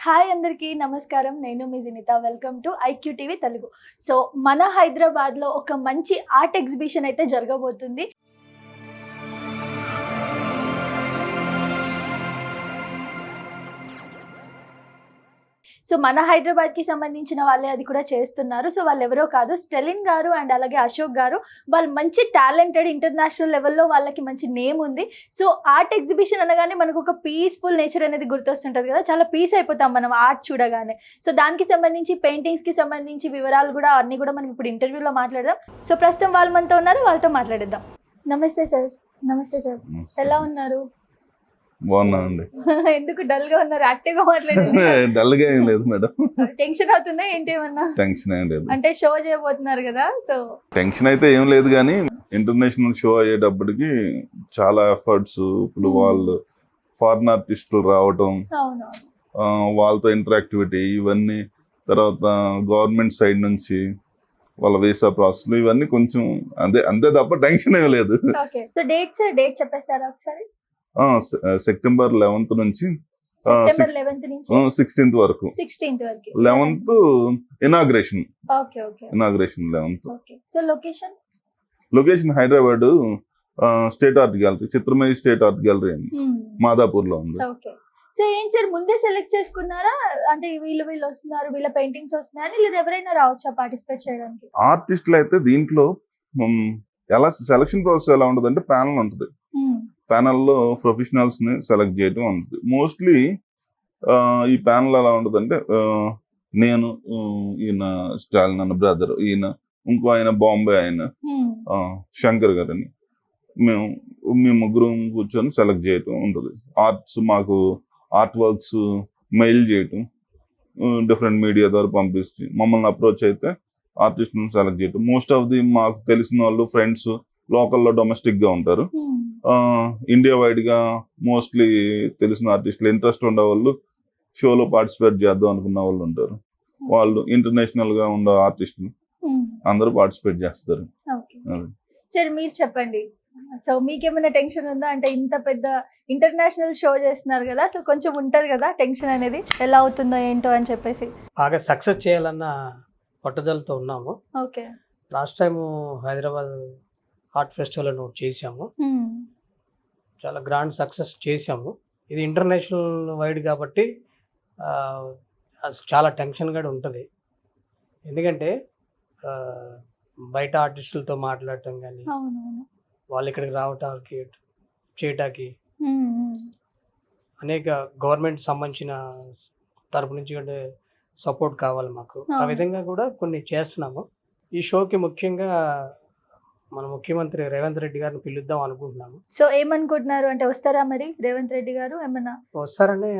Hi అందరికీ నమస్కారం. నేను మీ Jinitha. Welcome to IQ TV Telugu. So మన హైదరాబాద్లో ఒక మంచి ఆర్ట్ ఎగ్జిబిషన్ అయితే జరగబోతుంది. సో మన హైదరాబాద్కి సంబంధించిన వాళ్ళే అది కూడా చేస్తున్నారు. సో వాళ్ళు ఎవరో కాదు, స్టెలిన్ గారు అండ్ అలాగే అశోక్ గారు. వాళ్ళు మంచి టాలెంటెడ్, ఇంటర్నేషనల్ లెవెల్లో వాళ్ళకి మంచి నేమ్ ఉంది. సో ఆర్ట్ ఎగ్జిబిషన్ అనగానే మనకు ఒక పీస్ఫుల్ నేచర్ అనేది గుర్తొస్తుంటుంది కదా, చాలా పీస్ అయిపోతాం మనం ఆర్ట్ చూడగానే. సో దానికి సంబంధించి పెయింటింగ్స్కి సంబంధించి వివరాలు కూడా అన్నీ కూడా మనం ఇప్పుడు ఇంటర్వ్యూలో మాట్లాడదాం. సో ప్రస్తుతం వాళ్ళు మనతో ఉన్నారు, వాళ్ళతో మాట్లాడేద్దాం. నమస్తే సార్. నమస్తే సార్, ఎలా ఉన్నారు? బాగున్నానండి. ఎందుకు డల్ గా ఉన్నారు? యాక్టివ్ గా మాట్లాడండి. డల్ గా ఏం లేదు మేడం. టెన్షన్ అవుతుందా ఏంటి? ఏమన్నా టెన్షన్ ఏం లేదు. అంటే షో చేయబోతున్నారు కదా, సో టెన్షన్ అయితే ఏం లేదు, కానీ ఇంటర్నేషనల్ షో అయ్యేటప్పటికి చాలా ఎఫర్ట్స్. ఇప్పుడు వాళ్ళు ఫారిన్ ఆర్టిస్టులు రావటం, వాళ్ళతో ఇంటరాక్టివిటీ, ఇవన్నీ, తర్వాత గవర్నమెంట్ సైడ్ నుంచి వాళ్ళ వీసా ప్రాసెస్, ఇవన్నీ కొంచెం అంతే తప్ప టెన్షన్ ఏం లేదు. ఓకే. సో డేట్ చెప్పేస్తారా ఒకసారి? సెప్టెంబర్ 11th నుంచి 16th వరకు. 11th inauguration. 11th. So location Hyderabad state art gallery, Chitramayi state art gallery అని మాదాపూర్ లో ఉంది. సో ఏంటి సార్, ముందే సెలెక్ట్ చేసుకున్నారా? అంటే వీళ్ళు వస్తున్నారు, వీళ్ళ పెయింటింగ్స్ వస్తున్నాయని, లేదా ఎవరైనా రావచ్చా పార్టిసిపేట్ చేయడానికి? ఆర్టిస్టులు అయితే దీంట్లో ఎలా సెలక్షన్ ప్రాసెస్ ఎలా ఉంటుంది అంటే, ప్యానల్ ఉంటుంది. ప్యానల్లో ప్రొఫెషనల్స్ ని సెలెక్ట్ చేయడం ఉంటుంది. మోస్ట్లీ ఈ ప్యానల్ ఎలా ఉంటుంది అంటే, నేను, ఈయన స్టాలిన్ అన్న బ్రదర్, ఈయన ఇంకో ఆయన బాంబే ఆయన శంకర్ గారు అని, మేము ముగ్గురు కూర్చొని సెలెక్ట్ చేయటం ఉంటుంది. మాకు ఆర్ట్ వర్క్స్ మెయిల్ చేయటం, డిఫరెంట్ మీడియా ద్వారా పంపిస్తే మమ్మల్ని అప్రోచ్ అయితే ఆర్టిస్ట్ని సెలెక్ట్ చేయటం. మోస్ట్ ఆఫ్ ది మాకు తెలిసిన వాళ్ళు, ఫ్రెండ్స్, లోకల్లో డొమెస్టిక్ గా ఉంటారు. ఇండియా వైడ్ గా మోస్ట్లీ తెలిసిన ఆర్టిస్టులు, ఇంట్రెస్ట్ ఉండే వాళ్ళు, షోలో పార్టిసిపేట్ చేద్దాం అనుకున్న వాళ్ళు ఉంటారు. వాళ్ళు ఇంటర్నేషనల్ గా ఉండే ఆర్టిస్టులు అందరూ పార్టిసిపేట్ చేస్తారు. సార్ మీరు చెప్పండి, సో మీకేమైనా టెన్షన్ ఉందా? అంటే ఇంత పెద్ద ఇంటర్నేషనల్ షో చేస్తున్నారు కదా, సో కొంచెం ఉంటది కదా టెన్షన్ అనేది, ఎలా అవుతుందో ఏంటో అని చెప్పేసి. బాగా సక్సెస్ చేయాలన్న పట్టుదలతో ఉన్నాము. Okay. Last time Hyderabad art festival అని చేసాము, చాలా గ్రాండ్ సక్సెస్ చేసాము. ఇది ఇంటర్నేషనల్ వైడ్ కాబట్టి చాలా టెన్షన్ కూడా ఉంటుంది. ఎందుకంటే బయట ఆర్టిస్టులతో మాట్లాడటం కానీ, వాళ్ళు ఇక్కడికి రావటానికి చేయటానికి అనేక గవర్నమెంట్ సంబంధించిన తరపు నుంచి అంటే సపోర్ట్ కావాలి మాకు. ఆ విధంగా కూడా కొన్ని చేస్తున్నాము. ఈ షోకి ముఖ్యంగా మన ముఖ్యమంత్రి రేవంత్ రెడ్డి గారిని పిలుద్దాం అనుకుంటున్నాము. సో ఏమనుకుంటున్నారు అంటే, వస్తారా మరి రేవంత్ రెడ్డి గారు? ఏమన్నా వస్తారని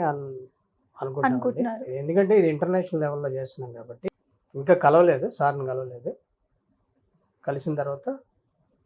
అనుకుంటున్నారు. ఎందుకంటే ఇది ఇంటర్నేషనల్ లెవెల్లో చేస్తున్నాం కాబట్టి. ఇంకా కలవలేదు, సార్ని కలవలేదు. కలిసిన తర్వాత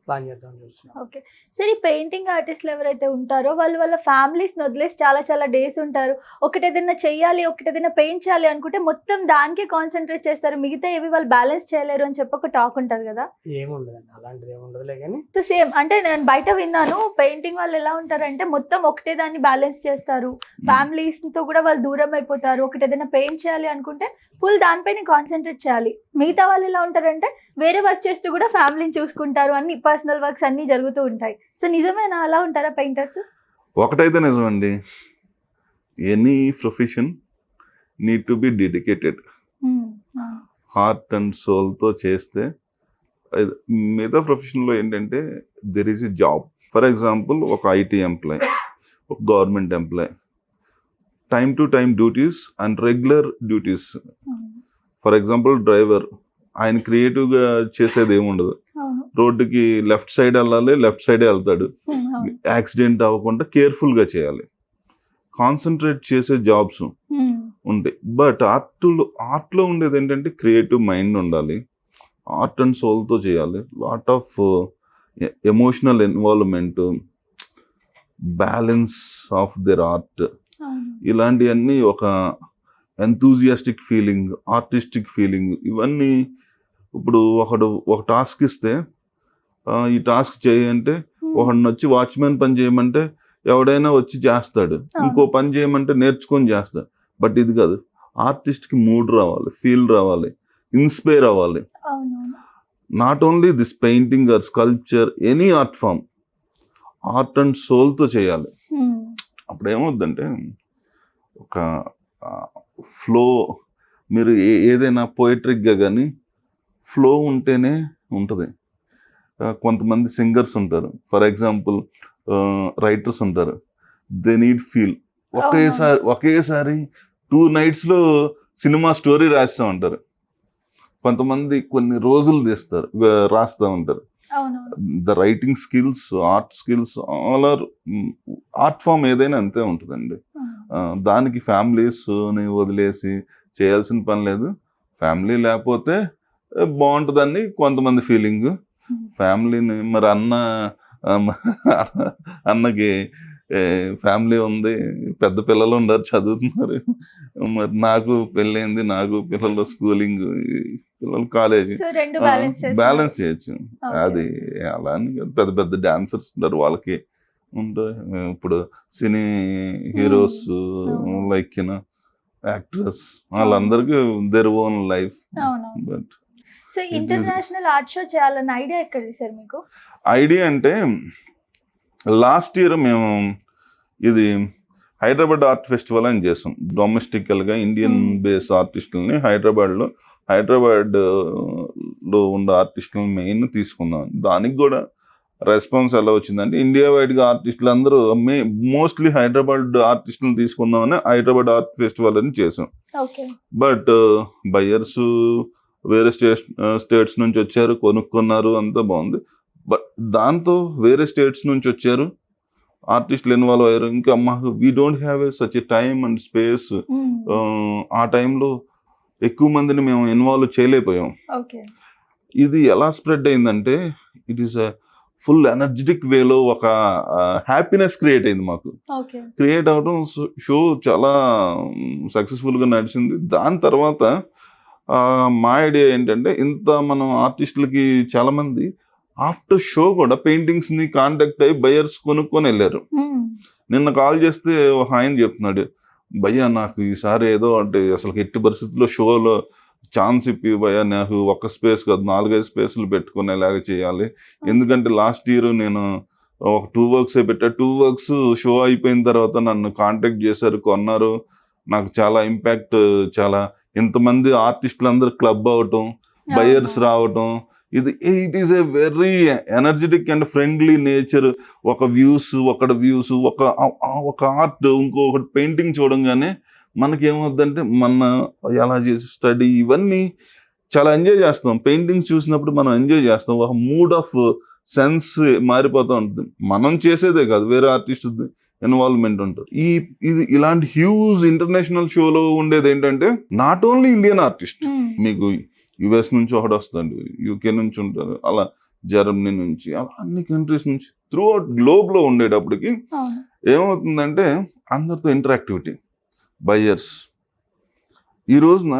ప్లాన్ చేద్దాం చూస్తున్నాం. ఓకే. సరే, ఈ పెయింటింగ్ ఆర్టిస్టులు ఎవరైతే ఉంటారో వాళ్ళ ఫ్యామిలీస్ని వదిలేసి చాలా డేస్ ఉంటారు. ఒకటేదైనా చెయ్యాలి, ఒకటేదైనా పెయింట్ చేయాలి అనుకుంటే మొత్తం దానికే కాన్సన్ట్రేట్ చేస్తారు, మిగతా ఏవి వాళ్ళు బ్యాలెన్స్ చేయలేరు అని చెప్పి ఒక టాక్ ఉంటుంది కదా. ఏముండదండి, అలాంటిది ఏముండదులే. కానీ సో సేమ్ అంటే నేను బయట విన్నాను, పెయింటింగ్ వాళ్ళు ఎలా ఉంటారంటే మొత్తం ఒకటే దాన్ని బ్యాలెన్స్ చేస్తారు, ఫ్యామిలీస్తో కూడా వాళ్ళు దూరం అయిపోతారు. ఒకటేదైనా పెయింట్ చేయాలి అనుకుంటే ఫుల్ దానిపైన కాన్సన్ట్రేట్ చేయాలి. మిగతా వాళ్ళు ఎలా ఉంటారంటే వేరే వర్క్ చేస్తూ కూడా ఫ్యామిలీని చూసుకుంటారు, అన్ని పర్సనల్ వర్క్స్ అన్ని జరుగుతూ ఉంటాయి. సో నిజమేనా, అలా ఉంటారా పెయింటర్స్? ఒకటైతే నిజమండి, any profession need to be dedicated. Heart and సోల్తో చేస్తే. మిగతా ప్రొఫెషన్లో ఏంటంటే there is a job. For example, ఒక ఐటీ ఎంప్లాయ్, ఒక government employee, time to time duties and regular duties. For example driver, ఆయన క్రియేటివ్గా చేసేది ఏముండదు. రోడ్డుకి లెఫ్ట్ సైడ్ వెళ్ళాలి, లెఫ్ట్ సైడే వెళ్తాడు. యాక్సిడెంట్ అవ్వకుండా కేర్ఫుల్గా చేయాలి, కాన్సన్ట్రేట్ చేసే జాబ్స్ ఉంటాయి. బట్ ఆర్ట్లో ఉండేది ఏంటంటే క్రియేటివ్ మైండ్ ఉండాలి, ఆర్ట్ అండ్ సోల్తో చేయాలి, lot of emotional involvement, balance of there art, ఇలాంటివన్నీ, ఒక ఎంతూజియాస్టిక్ ఫీలింగ్, ఆర్టిస్టిక్ ఫీలింగ్, ఇవన్నీ. ఇప్పుడు ఒక టాస్క్ ఇస్తే, ఈ టాస్క్ చేయంటే ఒకడిని వచ్చి వాచ్మెన్ పని చేయమంటే ఎవడైనా వచ్చి చేస్తాడు, ఇంకో పని చేయమంటే నేర్చుకొని చేస్తాడు. బట్ ఇది కాదు, ఆర్టిస్ట్కి మూడ్ రావాలి, ఫీల్ రావాలి, ఇన్స్పైర్ అవ్వాలి. అవునవును. Not only this painting or sculpture, any art form heart and సోల్తో చేయాలి. అప్పుడు ఏమవుద్దంటే ఒక ఫ్లో, మీరు ఏదైనా పోయిట్రిక్గా కానీ ఫ్లో ఉంటేనే ఉంటుంది. కొంతమంది సింగర్స్ ఉంటారు, ఫర్ ఎగ్జాంపుల్ రైటర్స్ ఉంటారు, దే నీడ్ ఫీల్. ఒకేసారి 2 nights సినిమా స్టోరీ రాస్తూ ఉంటారు. కొంతమంది కొన్ని రోజులు రాస్తూ ఉంటారు. The writing skills, art skills, all or art form ఏదైనా అంతే ఉంటుందండి. దానికి ఫ్యామిలీస్ని వదిలేసి చేయాల్సిన పని లేదు. ఫ్యామిలీ లేకపోతే బాగుంటుందని కొంతమంది ఫీలింగ్. ఫ్యామిలీని మరి అన్నకి ఫ్యామిలీ ఉంది, పెద్ద పిల్లలు ఉన్నారు, చదువుతున్నారు. మరి నాకు పెళ్ళైంది, నాకు పిల్లలు స్కూలింగ్, పిల్లలు కాలేజీ, బ్యాలెన్స్ చేయొచ్చు. అది అలా అని పెద్ద పెద్ద డాన్సర్స్ ఉంటారు, వాళ్ళకి ఉంటాయి. ఇప్పుడు సినీ హీరోస్ లైక్ యాక్ట్రెస్, వాళ్ళందరికీ their own life. But so international art show చేయాలన్న ఐడియా ఎక్కడిది సార్ మీకు? ఐడియా అంటే లాస్ట్ ఇయర్ మేము ఇది హైదరాబాద్ ఆర్ట్ ఫెస్టివల్ అని చేసాం. డొమెస్టికల్గా ఇండియన్ బేస్ ఆర్టిస్టులని హైదరాబాద్లో ఉన్న ఆర్టిస్టులను మెయిన్ తీసుకున్నాం. దానికి కూడా రెస్పాన్స్ ఎలా వచ్చిందంటే ఇండియా వైడ్గా ఆర్టిస్టులు అందరూ మోస్ట్లీ హైదరాబాద్ ఆర్టిస్టులను తీసుకుందామని హైదరాబాద్ ఆర్ట్ ఫెస్టివల్ అని చేసాం. బట్ బయర్స్ వేరే స్టేట్స్ నుంచి వచ్చారు, కొనుక్కున్నారు, అంతా బాగుంది. బట్ దాంతో వేరే స్టేట్స్ నుంచి వచ్చారు, ఆర్టిస్టులు ఇన్వాల్వ్ అయ్యారు. ఇంకా మాకు we don't have such a time and space. ఆ టైంలో ఎక్కువ మందిని మేము ఇన్వాల్వ్ చేయలేకపోయాం. ఇది ఎలా స్ప్రెడ్ అయిందంటే ఇట్ ఈస్ ఫుల్ ఎనర్జెటిక్ వేలో ఒక హ్యాపీనెస్ క్రియేట్ అయింది మాకు. క్రియేట్ అవడం షో చాలా సక్సెస్ఫుల్గా నడిచింది. దాని తర్వాత మా ఐడియా ఏంటంటే ఇంత మనం ఆర్టిస్టులకి చాలామంది ఆఫ్టర్ షో కూడా పెయింటింగ్స్ని కాంటాక్ట్ అయ్యి బయర్స్ కొనుక్కొని వెళ్ళారు. నిన్న కాల్ చేస్తే ఒక ఆయన చెప్తున్నాడు, భయ్యా నాకు ఈసారి ఏదో అంటే అసలు ఎట్టి పరిస్థితుల్లో షోలో ఛాన్స్ ఇప్పి భయ్యా, నాకు ఒక స్పేస్ కాదు 4-5 స్పేస్లు పెట్టుకునేలాగా చేయాలి. ఎందుకంటే లాస్ట్ ఇయర్ నేను ఒక 2 works పెట్టా. 2 works షో అయిపోయిన తర్వాత నన్ను కాంటాక్ట్ చేశారు, కొన్నారు. నాకు చాలా ఇంపాక్ట్, చాలా ఇంతమంది ఆర్టిస్టులు అందరూ క్లబ్ అవటం, బయర్స్ రావటం, it is a very energetic and friendly nature. ఒక వ్యూస్ ఒక ఆర్ట్, ఇంకొకటి పెయింటింగ్ చూడంగానే మనకేమవుద్దంటే మన ఎలా చేసి స్టడీ ఇవన్నీ చాలా ఎంజాయ్ చేస్తాం. పెయింటింగ్స్ చూసినప్పుడు మనం ఎంజాయ్ చేస్తాం, ఒక మూడ్ ఆఫ్ సెన్స్ మారిపోతూ ఉంటుంది. మనం చేసేదే కాదు, వేరే ఆర్టిస్ట్ ఇన్వాల్వ్మెంట్ ఉంటుంది. ఇది ఇలాంటి హ్యూజ్ ఇంటర్నేషనల్ షోలో ఉండేది ఏంటంటే నాట్ ఓన్లీ ఇండియన్ ఆర్టిస్ట్, మీకు యుఎస్ నుంచి ఒకటి వస్తుంది, యూకే నుంచి ఉంటారు, అలా జర్మనీ నుంచి, అలా అన్ని కంట్రీస్ నుంచి త్రూ అవుట్ గ్లోబ్లో ఉండేటప్పటికి ఏమవుతుందంటే అందరితో ఇంటరాక్టివిటీ, బయర్స్. ఈ రోజున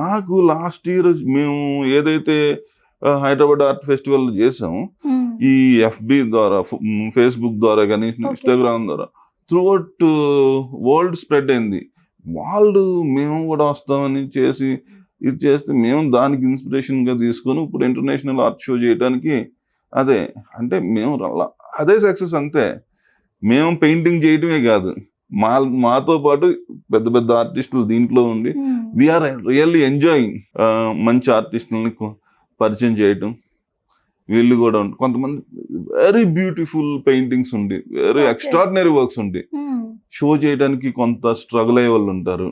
నాకు లాస్ట్ ఇయర్ మేము ఏదైతే హైదరాబాద్ ఆర్ట్ ఫెస్టివల్ చేసాము, ఈ ఎఫ్బి ద్వారా, ఫేస్బుక్ ద్వారా కానీ ఇన్స్టాగ్రామ్ ద్వారా త్రూ అవుట్ వరల్డ్ స్ప్రెడ్ అయింది. వాళ్ళు మేము కూడా వస్తామని చేసి ఇది చేస్తే మేము దానికి ఇన్స్పిరేషన్గా తీసుకొని ఇప్పుడు ఇంటర్నేషనల్ ఆర్ట్ షో చేయడానికి అదే అంటే మేము అదే సక్సెస్ అంతే. మేము పెయింటింగ్ చేయటమే కాదు, మాతో పాటు పెద్ద పెద్ద ఆర్టిస్టులు దీంట్లో ఉండి వీఆర్ రియల్లీ ఎంజాయింగ్. మంచి ఆర్టిస్టులని పరిచయం చేయటం, వీళ్ళు కూడా కొంతమంది వెరీ బ్యూటిఫుల్ పెయింటింగ్స్ ఉండి, వెరీ ఎక్స్ట్రాడినరీ వర్క్స్ ఉండి షో చేయడానికి కొంత స్ట్రగుల్ అయ్యే వాళ్ళు ఉంటారు,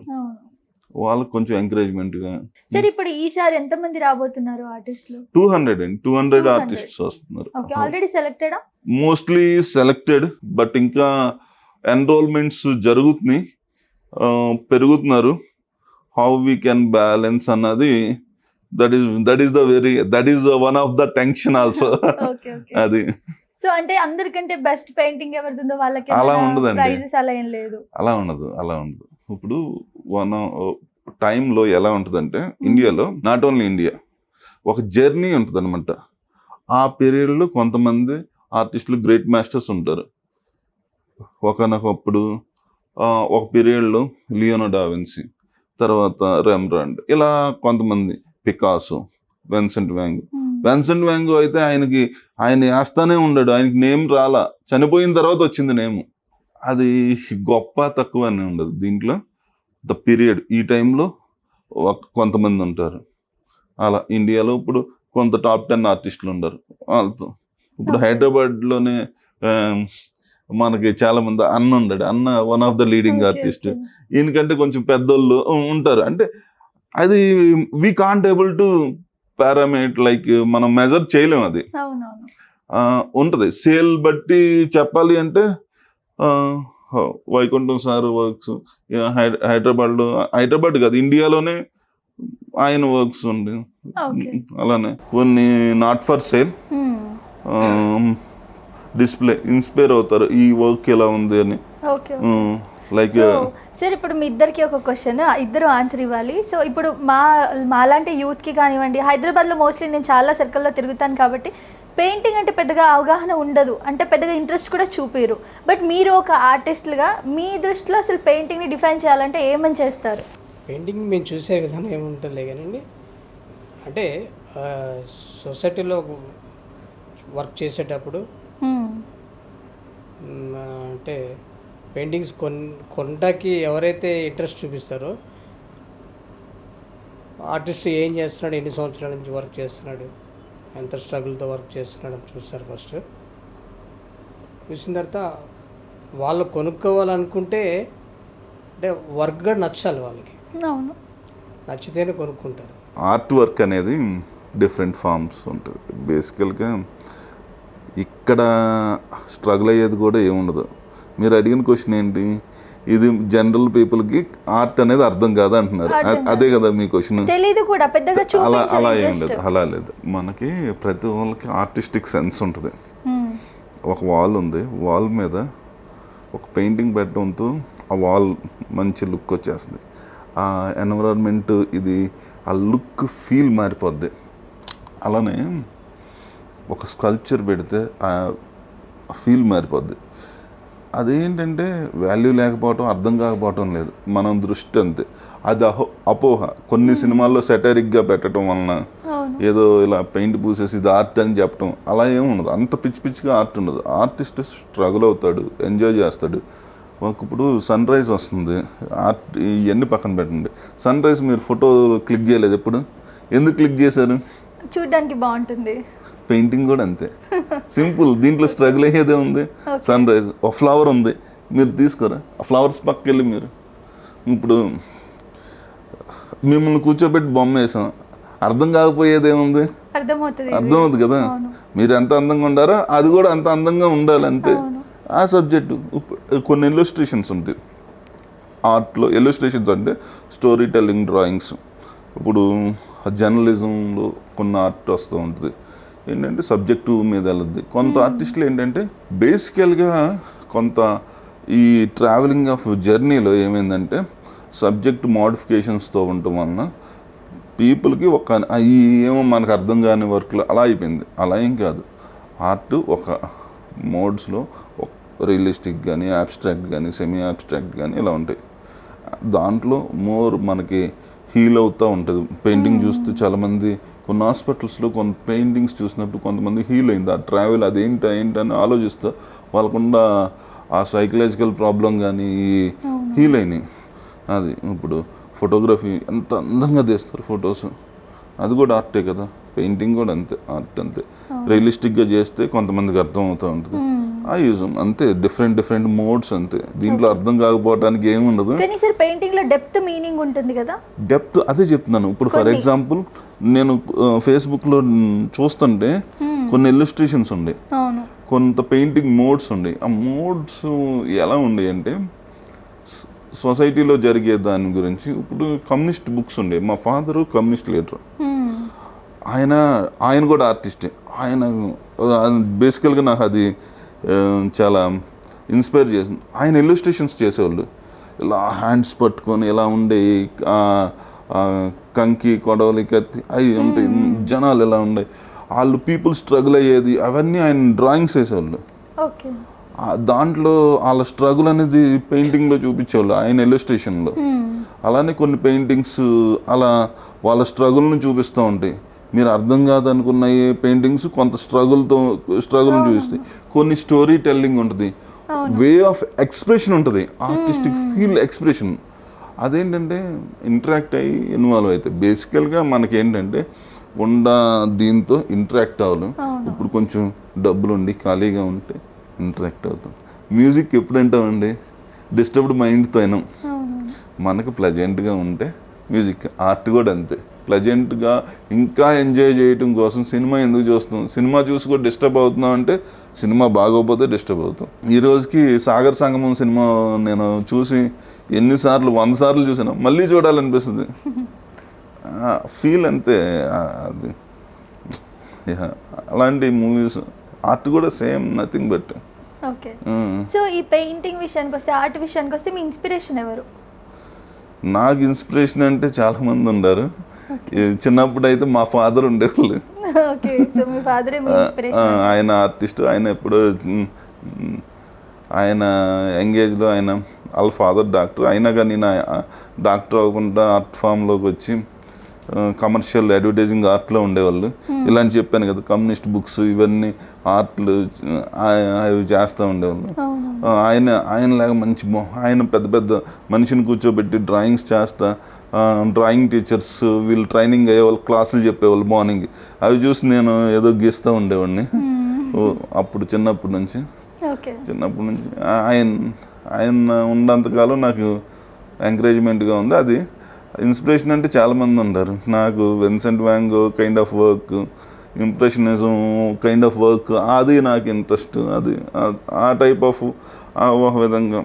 వాళ్ళకి కొంచెం ఎంకరేజ్మెంట్ గా. సార్ ఇప్పుడు ఈసారి ఎంత మంది రాబోతున్నారు ఆర్టిస్టులు? 200 ఆర్టిస్ట్స్ వస్తున్నారు. ఆల్రెడీ సెలెక్టెడా? మోస్ట్లీ సెలెక్టెడ్, బట్ ఇంకా ఎన్రోల్మెంట్స్ జరుగుతున్నాయి, పెరుగుతున్నారు. హౌ వీ కెన్ బ్యాలెన్స్ అన్నది that is one of the tension also. అది సో అంటే అందరికంటే బెస్ట్ పెయింటింగ్ ఎవరిదో వాళ్ళకి అలా ఉండదండి, ప్రైజెస్ అలా ఏం లేదు, అలా ఉండదు. ఇప్పుడు వన్ టైంలో ఎలా ఉంటుందంటే ఇండియాలో, నాట్ ఓన్లీ ఇండియా, ఒక జర్నీ ఉంటుంది అనమాట. ఆ పీరియడ్లో కొంతమంది ఆర్టిస్టులు గ్రేట్ మాస్టర్స్ ఉంటారు. ఒకనొకప్పుడు ఒక పీరియడ్లో లియోనార్డో డా విన్సీ, తర్వాత రెమ్బ్రాండ్, ఇలా కొంతమంది, పికాసో, వెన్సెంట్ వ్యాంగో అయితే ఆయన వేస్తానే ఉన్నాడు, ఆయనకి నేమ్ రాలా, చనిపోయిన తర్వాత వచ్చింది నేమ్. అది గొప్ప తక్కువ అని ఉండదు దీంట్లో. ద పీరియడ్, ఈ టైంలో కొంతమంది ఉంటారు. అలా ఇండియాలో ఇప్పుడు కొంత టాప్ 10 ఆర్టిస్టులు ఉండరు వాళ్ళతో. ఇప్పుడు హైదరాబాద్లోనే మనకి చాలా మంది అన్న ఉన్నాడు, అన్న one of the leading artist. ఈయనకంటే కొంచెం పెద్దోళ్ళు ఉంటారు. అంటే అది we can't able to parameter, like మనం మెజర్ చేయలేము. అది ఉంటుంది సేల్ బట్టి చెప్పాలి అంటే. వైకుంఠం సార్ వర్క్స్ హైదరాబాద్ కాదు, ఇండియాలోనే ఆయన వర్క్స్ ఉంది. అలానే కొన్ని not for sale, display, inspire అవుతారు ఈ వర్క్ ఎలా ఉంది అని. లైక్ సార్ ఇప్పుడు మీ ఇద్దరికి ఒక క్వశ్చన్, ఇద్దరు ఆన్సర్ ఇవ్వాలి. సో ఇప్పుడు మాలాంటి యూత్కి కానివ్వండి, హైదరాబాద్లో మోస్ట్లీ నేను చాలా సర్కిల్లో తిరుగుతాను కాబట్టి పెయింటింగ్ అంటే పెద్దగా అవగాహన ఉండదు, అంటే పెద్దగా ఇంట్రెస్ట్ కూడా చూపిరు. బట్ మీరు ఒక ఆర్టిస్ట్లుగా మీ దృష్టిలో అసలు పెయింటింగ్ని డిఫైన్ చేయాలంటే ఏమని చేస్తారు? పెయింటింగ్ మేము చూసే విధానం ఏముంటుందిలే కానండి, అంటే సొసైటీలో వర్క్ చేసేటప్పుడు అంటే పెయింటింగ్స్ కొనడానికి ఎవరైతే ఇంట్రెస్ట్ చూపిస్తారో, ఆర్టిస్ట్ ఏం చేస్తున్నాడు, ఎన్ని సంవత్సరాల నుంచి వర్క్ చేస్తున్నాడు, ఎంత స్ట్రగుల్తో వర్క్ చేస్తున్నాడు అని చూస్తారు. ఫస్ట్ చూసిన తర్వాత వాళ్ళు కొనుక్కోవాలనుకుంటే అంటే వర్క్ కూడా నచ్చాలి వాళ్ళకి, నచ్చితేనే కొనుక్కుంటారు. ఆర్ట్ వర్క్ అనేది డిఫరెంట్ ఫార్మ్స్ ఉంటుంది. బేసికల్గా ఇక్కడ స్ట్రగుల్ అయ్యేది కూడా ఏముండదు. మీరు అడిగిన క్వశ్చన్ ఏంటి, ఇది జనరల్ పీపుల్కి ఆర్ట్ అనేది అర్థం కాదు అంటున్నారు. అదే కదా మీ క్వశ్చన్. అలా ఏం లేదు, అలా లేదు. మనకి ప్రతి వాళ్ళకి ఆర్టిస్టిక్ సెన్స్ ఉంటుంది. ఒక వాల్ ఉంది, వాల్ మీద ఒక పెయింటింగ్ పెట్టడంతో ఆ వాల్ మంచి లుక్ వచ్చేస్తుంది. ఆ ఎన్విరాన్మెంట్, ఇది ఆ లుక్ ఫీల్ మారిపోద్ది. అలానే ఒక స్కల్ప్చర్ పెడితే ఆ ఫీల్ మారిపోద్ది. అదేంటంటే వాల్యూ లేకపోవటం, అర్థం కాకపోవటం లేదు, మనం దృష్టి అంతే. అది అపోహ. కొన్ని సినిమాల్లో సెటరిక్గా పెట్టడం వలన ఏదో ఇలా పెయింట్ పూసేసి ఇది ఆర్ట్ అని చెప్పడం, అలా ఏమి ఉండదు. అంత పిచ్చిగా ఆర్ట్ ఉండదు. ఆర్టిస్ట్ స్ట్రగుల్ అవుతాడు, ఎంజాయ్ చేస్తాడు. మాకు ఇప్పుడు సన్ రైజ్ వస్తుంది, ఆర్ట్ ఇవన్నీ పక్కన పెట్టండి. సన్ రైజ్ మీరు ఫోటో క్లిక్ చేయలేదు ఎప్పుడు? ఎందుకు క్లిక్ చేశారు? చూడడానికి బాగుంటుంది. పెయింటింగ్ కూడా అంతే సింపుల్. దీంట్లో స్ట్రగుల్ అయ్యేదే ఉంది. సన్ రైజ్, ఒక ఫ్లవర్ ఉంది, మీరు తీసుకోరా, ఆ ఫ్లవర్స్ పక్కకి వెళ్ళి మీరు ఇప్పుడు మిమ్మల్ని కూర్చోబెట్టి బొమ్మ వేసాం, అర్థం కాకపోయేదేముంది? అర్థమవుతుంది కదా. మీరు ఎంత అందంగా ఉండారో అది కూడా అంత అందంగా ఉండాలి, అంతే. ఆ సబ్జెక్టు. కొన్ని ఇల్లుస్ట్రేషన్స్ ఉంటాయి ఆర్ట్లో. ఇల్లుస్ట్రేషన్స్ అంటే స్టోరీ టెల్లింగ్ డ్రాయింగ్స్. ఇప్పుడు జర్నలిజంలో కొన్ని ఆర్ట్ వస్తూ ఉంటుంది, ఏంటంటే సబ్జెక్టు మీద వెళ్ళద్ది. కొంత ఆర్టిస్టులు ఏంటంటే బేసికల్గా కొంత ఈ ట్రావెలింగ్ ఆఫ్ జర్నీలో ఏమైందంటే సబ్జెక్ట్ మోడిఫికేషన్స్తో ఉండటం వలన పీపుల్కి ఏమో మనకు అర్థం కాని వర్క్లు అలా అయిపోయింది. అలా ఏం కాదు. ఆర్ట్ ఒక మోడ్స్లో రియలిస్టిక్ కానీ, యాబ్స్ట్రాక్ట్ కానీ, సెమీ యాబ్స్ట్రాక్ట్ కానీ ఇలా ఉంటాయి. దాంట్లో మోర్ మనకి హీల్ అవుతూ ఉంటుంది. పెయింటింగ్ చూస్తూ చాలామంది కొన్ని హాస్పిటల్స్లో కొన్ని పెయింటింగ్స్ చూసినప్పుడు కొంతమంది హీల్ అయింది. ఆ ట్రావెల్ ఏంటని ఆలోచిస్తూ వాళ్ళకుండా ఆ సైకలాజికల్ ప్రాబ్లం కానీ హీల్ అయినాయి. అది ఇప్పుడు ఫోటోగ్రఫీ ఎంత అందంగా తీస్తారు ఫొటోస్, అది కూడా ఆర్టే కదా. పెయింటింగ్ కూడా అంతే, ఆర్ట్ అంతే. రియలిస్టిక్గా చేస్తే కొంతమందికి అర్థం అవుతూ ఉంటుంది. ఆ యూజ్ అంతే, డిఫరెంట్ మోడ్స్ అంతే. దీంట్లో అర్థం కాకపోవడానికి ఏముండదు. పెయింటింగ్లో డెప్త్ మీనింగ్ ఉంటుంది కదా. డెప్త్ అదే చెప్తున్నాను. ఇప్పుడు ఫర్ ఎగ్జాంపుల్ నేను ఫేస్బుక్లో చూస్తుంటే కొన్ని ఇల్లుస్ట్రేషన్స్ ఉండే, కొంత పెయింటింగ్ మోడ్స్ ఉండే. ఆ మోడ్స్ ఎలా ఉండే అంటే సొసైటీలో జరిగే దాని గురించి. ఇప్పుడు కమ్యూనిస్ట్ బుక్స్ ఉండే. మా ఫాదరు కమ్యూనిస్ట్ లీడర్, ఆయన కూడా ఆర్టిస్టే. ఆయన బేసికల్గా నాకు అది చాలా ఇన్స్పైర్ చేసింది. ఆయన ఇల్లుస్ట్రేషన్స్ చేసేవాళ్ళు ఇలా హ్యాండ్స్ పట్టుకొని ఇలా ఉండే కంకి, కొడవలి, కత్తి అవి ఉంటాయి. జనాలు ఎలా ఉండే, వాళ్ళు పీపుల్ స్ట్రగుల్ అయ్యేది, అవన్నీ ఆయన డ్రాయింగ్స్ వేసేవాళ్ళు. దాంట్లో వాళ్ళ స్ట్రగుల్ అనేది పెయింటింగ్లో చూపించేవాళ్ళు, ఆయన ఇల్లస్ట్రేషన్లో. అలానే కొన్ని పెయింటింగ్స్ అలా వాళ్ళ స్ట్రగుల్ని చూపిస్తూ ఉంటాయి. మీరు అర్థం కాదనుకున్న పెయింటింగ్స్ కొంత స్ట్రగుల్ని చూపిస్తాయి. కొన్ని స్టోరీ టెల్లింగ్ ఉంటుంది, వే ఆఫ్ ఎక్స్ప్రెషన్ ఉంటుంది, ఆర్టిస్టిక్ ఫీల్ ఎక్స్ప్రెషన్. అదేంటంటే ఇంటరాక్ట్ అయ్యి ఇన్వాల్వ్ అవుతాయి. బేసికల్గా మనకేంటంటే దీంతో ఇంటరాక్ట్ అవ్వాలి. ఇప్పుడు కొంచెం డబ్బులు ఉండి ఖాళీగా ఉంటే ఇంటరాక్ట్ అవుతాం. మ్యూజిక్ ఎప్పుడు వింటామండి? డిస్టర్బ్డ్ మైండ్తో అయినాం. మనకు ప్లెజెంట్గా ఉంటే మ్యూజిక్. ఆర్ట్ కూడా అంతే, ప్లెజెంట్గా ఇంకా ఎంజాయ్ చేయటం కోసం సినిమా ఎందుకు చూస్తున్నాం? సినిమా చూసి కూడా డిస్టర్బ్ అవుతున్నాం అంటే సినిమా బాగోకపోతే డిస్టర్బ్ అవుతాం. ఈ రోజుకి సాగర్ సంగమం సినిమా నేను చూసి ఎన్నిసార్లు 100 సార్లు చూసాను, మళ్ళీ చూడాలనిపిస్తుంది. ఫీల్ అంతే అది. అలాంటి మూవీస్. ఆర్ట్ కూడా same, nothing but. Okay. So ఈ పెయింటింగ్ విషయానికి వస్తే, ఆర్ట్ విషయానికి వస్తే మీ ఇన్స్పిరేషన్ ఎవరు? నాకు ఇన్స్పిరేషన్ అంటే చాలా మంది ఉన్నారు. చిన్నప్పుడు అయితే మా ఫాదర్ ఉండేవాళ్ళు. ఓకే. సో మీ ఫాదరే మీ ఇన్స్పిరేషన్? ఆయన ఆర్టిస్ట్. ఆయన ఎప్పుడో ఆయన యంగేజ్లో వాళ్ళ ఫాదర్ డాక్టర్ అయినా కానీ డాక్టర్ అవ్వకుండా ఆర్ట్ ఫామ్లోకి వచ్చి కమర్షియల్ అడ్వర్టైజింగ్ ఆర్ట్లో ఉండేవాళ్ళు. ఇలాంటి చెప్పాను కదా, కమ్యూనిస్ట్ బుక్స్ ఇవన్నీ ఆర్ట్లు అవి చేస్తూ ఉండేవాళ్ళు. ఆయనలాగా మంచి ఆయన పెద్ద పెద్ద మనిషిని కూర్చోబెట్టి డ్రాయింగ్స్ చేస్తా, డ్రాయింగ్ టీచర్స్ వీళ్ళు ట్రైనింగ్ అయ్యేవాళ్ళు, క్లాసులు చెప్పేవాళ్ళు మార్నింగ్. అవి చూసి నేను ఏదో గీస్తూ ఉండేవాడిని అప్పుడు చిన్నప్పటి నుంచి. ఆయన ఉన్నంతకాలం నాకు ఎంకరేజ్మెంట్గా ఉంది. అది ఇన్స్పిరేషన్ అంటే చాలామంది ఉంటారు. నాకు Vincent van go kind of work, impressionism kind of work, అది నాకు ఇంట్రెస్ట్. అది ఆ టైప్ ఆఫ్ ఒక విధంగా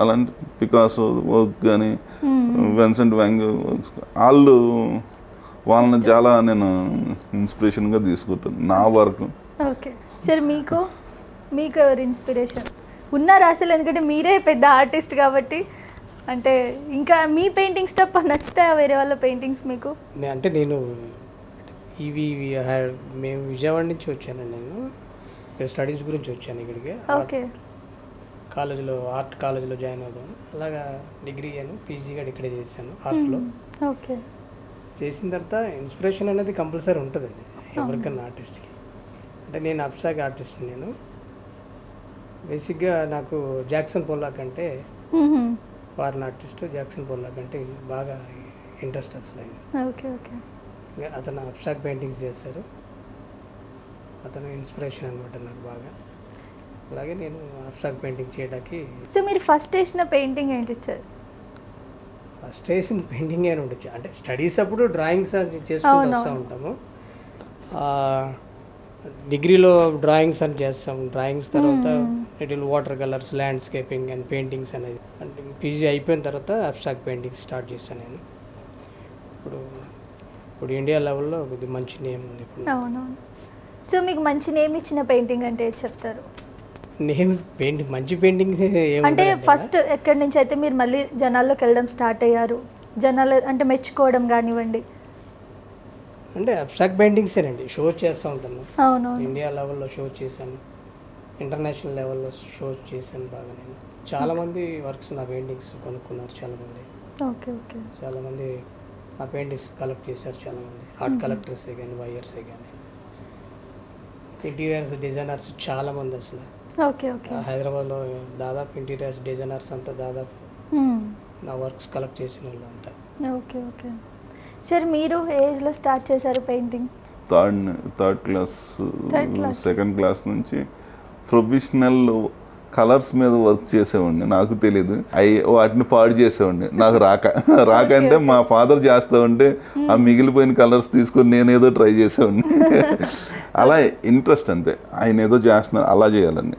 అలాంటి పికాసో వర్క్ కానీ విన్సెంట్ వ్యాన్ గో వాళ్ళని చాలా నేను ఇన్స్పిరేషన్గా తీసుకుంటాను నా వర్క్. ఓకే. సరే, మీకు ఎవరు ఇన్స్పిరేషన్ ఉన్నారా అసలు? ఎందుకంటే మీరే పెద్ద ఆర్టిస్ట్ కాబట్టి, అంటే ఇంకా మీ పెయింటింగ్స్ తప్ప నచ్చుతాయా వేరే వాళ్ళ పెయింటింగ్స్ మీకు? అంటే నేను మేము విజయవాడ నుంచి వచ్చానండి. నేను స్టడీస్ గురించి వచ్చాను ఇక్కడికి. ఓకే. కాలేజీలో ఆర్ట్ కాలేజీలో జాయిన్ అవుతాను. అలాగా డిగ్రీ పీజీ కూడా ఇక్కడే చేశాను ఆర్ట్లో. ఓకే. చేసిన తర్వాత ఇన్స్పిరేషన్ అనేది కంపల్సరీ ఉంటుంది అది ఎవరికన్నా ఆర్టిస్ట్కి. అంటే నేను అబ్స్ట్రాక్ట్ ఆర్టిస్ట్. నేను బేసిక్గా నాకు జాక్సన్ పొల్లాక్ అంటే ఫారిన్ ఆర్టిస్ట్. జాక్సన్ పొల్లాక్ అంటే బాగా ఇంట్రెస్ట్ అసలు. ఓకే. ఓకే. అతను అబ్స్ట్రాక్ట్ పెయింటింగ్స్ చేస్తారు. అతను ఇన్స్పిరేషన్ అనమాట నాకు బాగా. అలాగే నేను అబ్స్ట్రాక్ట్ పెయింటింగ్ చేయడానికి. సో మీరు ఫస్ట్ వేసిన పెయింటింగ్ ఏంటి సార్? ఫస్ట్ వేసిన పెయింటింగ్ అని ఉండొచ్చు. అంటే స్టడీస్ అప్పుడు డ్రాయింగ్స్ చేసుకుంటూ వస్తూ ఉంటాము. డిగ్రీలో డ్రాయింగ్స్ అని చేస్తాం. డ్రాయింగ్స్ తర్వాత water colours, landscaping and paintings అనేది. అంటే పీజీ అయిపోయిన తర్వాత అబ్స్ట్రాక్ట్ పెయింటింగ్స్ స్టార్ట్ చేశాను నేను. ఇప్పుడు ఇండియా లెవెల్లో కొద్దిగా మంచి నేమ్ ఉంది ఇప్పుడు. అవునవును. సో మీకు మంచి నేమ్ ఇచ్చిన పెయింటింగ్ అంటే ఏది చెప్తారు? నేమ్ పెయింటింగ్ మంచి పెయింటింగ్స్ అంటే ఫస్ట్ ఎక్కడి నుంచి అయితే మీరు మళ్ళీ జనాల్లోకి వెళ్ళడం స్టార్ట్ అయ్యారు, జనాలు అంటే మెచ్చుకోవడం కానివ్వండి? అంటే అబ్స్ట్రాక్ట్ పెయింటింగ్సేనండి. షో చేస్తూ ఉంటాను. అవును. ఇండియా లెవెల్లో షో చేశాను, ఇంటర్నేషనల్ లెవెల్లో షో చేశాను బాగా. నేను చాలామంది వర్క్స్ నా పెయింటింగ్స్ కొనుక్కున్నారు చాలామంది. ఓకే. ఓకే. చాలామంది నా పెయింటింగ్స్ కలెక్ట్ చేశారు చాలామంది. ఆర్ట్ కలెక్టర్సే కానీ బయర్సే కానీ ఇంటీరియర్స్ డిజైనర్స్ చాలామంది అసలు. ఓకే. ఓకే. హైదరాబాద్లో దాదాపు ఇంటీరియర్స్ డిజైనర్స్ అంతా దాదాపు నా వర్క్స్ కలెక్ట్ చేసిన వాళ్ళు అంతా. ఓకే. ఓకే. సార్ మీరు ఏ ఏజ్లో స్టార్ట్ చేశారు painting? Third class second class నుంచి ప్రొఫెషనల్ కలర్స్ మీద వర్క్ చేసేవాడిని. నాకు తెలియదు, వాటిని పాడు చేసేవాడిని. నాకు రాక అంటే మా ఫాదర్ చేస్తా ఉంటే ఆ మిగిలిపోయిన కలర్స్ తీసుకొని నేనేదో ట్రై చేసేవాడిని. అలా ఇంట్రెస్ట్ అంతే. ఆయన ఏదో చేస్తున్నారు అలా చేయాలని.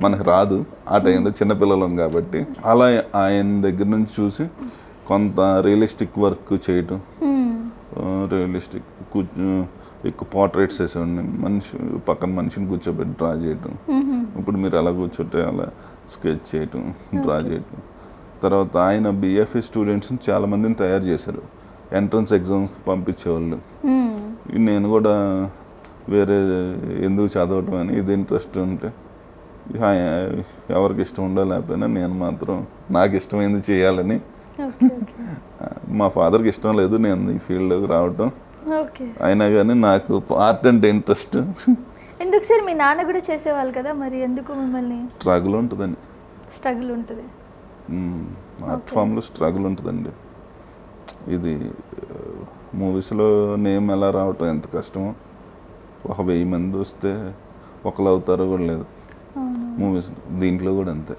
మనకు రాదు ఆ టైంలో, చిన్నపిల్లలం కాబట్టి. అలా ఆయన దగ్గర నుంచి చూసి కొంత రియలిస్టిక్ వర్క్ చేయటం, రియలిస్టిక్ ఎక్కువ పోర్ట్రేట్స్ వేసేవాడిని. పక్కన మనిషిని కూర్చోబెట్టి డ్రా చేయటం. ఇప్పుడు మీరు అలా కూర్చోటే అలా స్కెచ్ చేయటం, డ్రా చేయటం. తర్వాత ఆయన బిఎఫ్ఏ స్టూడెంట్స్ని చాలామందిని తయారు చేశారు. ఎంట్రన్స్ ఎగ్జామ్స్కి పంపించేవాళ్ళు. నేను కూడా వేరే ఎందుకు చదవటం అని ఇది ఇంట్రెస్ట్ ఉంటే ఎవరికి ఇష్టం ఉండాలి లేకపోయినా నేను మాత్రం నాకు ఇష్టమైంది చేయాలని. ఓకే ఓకే మా ఫాదర్కి ఇష్టం లేదు నేను ఈ ఫీల్డ్లోకి రావటం, ఓకే. అయినా కానీ నాకు ఆర్ట్ అంటే ఇంట్రెస్ట్. ఎందుకు సార్ మీ నాన్న కూడా చేసేవాళ్ళు కదా, మరి ఎందుకు మిమ్మల్ని? స్ట్రగుల్ ఉంటుందండి, స్ట్రగుల్ ఉంటుంది. ఆర్ట్ ఫామ్లో స్ట్రగుల్ ఉంటుందండి. ఇది మూవీస్లో నేమ్ ఎలా రావటం ఎంత కష్టమో, 1000 మంది వస్తే ఒకరు అవుతారో కూడా లేదు మూవీస్, దీంట్లో కూడా అంతే.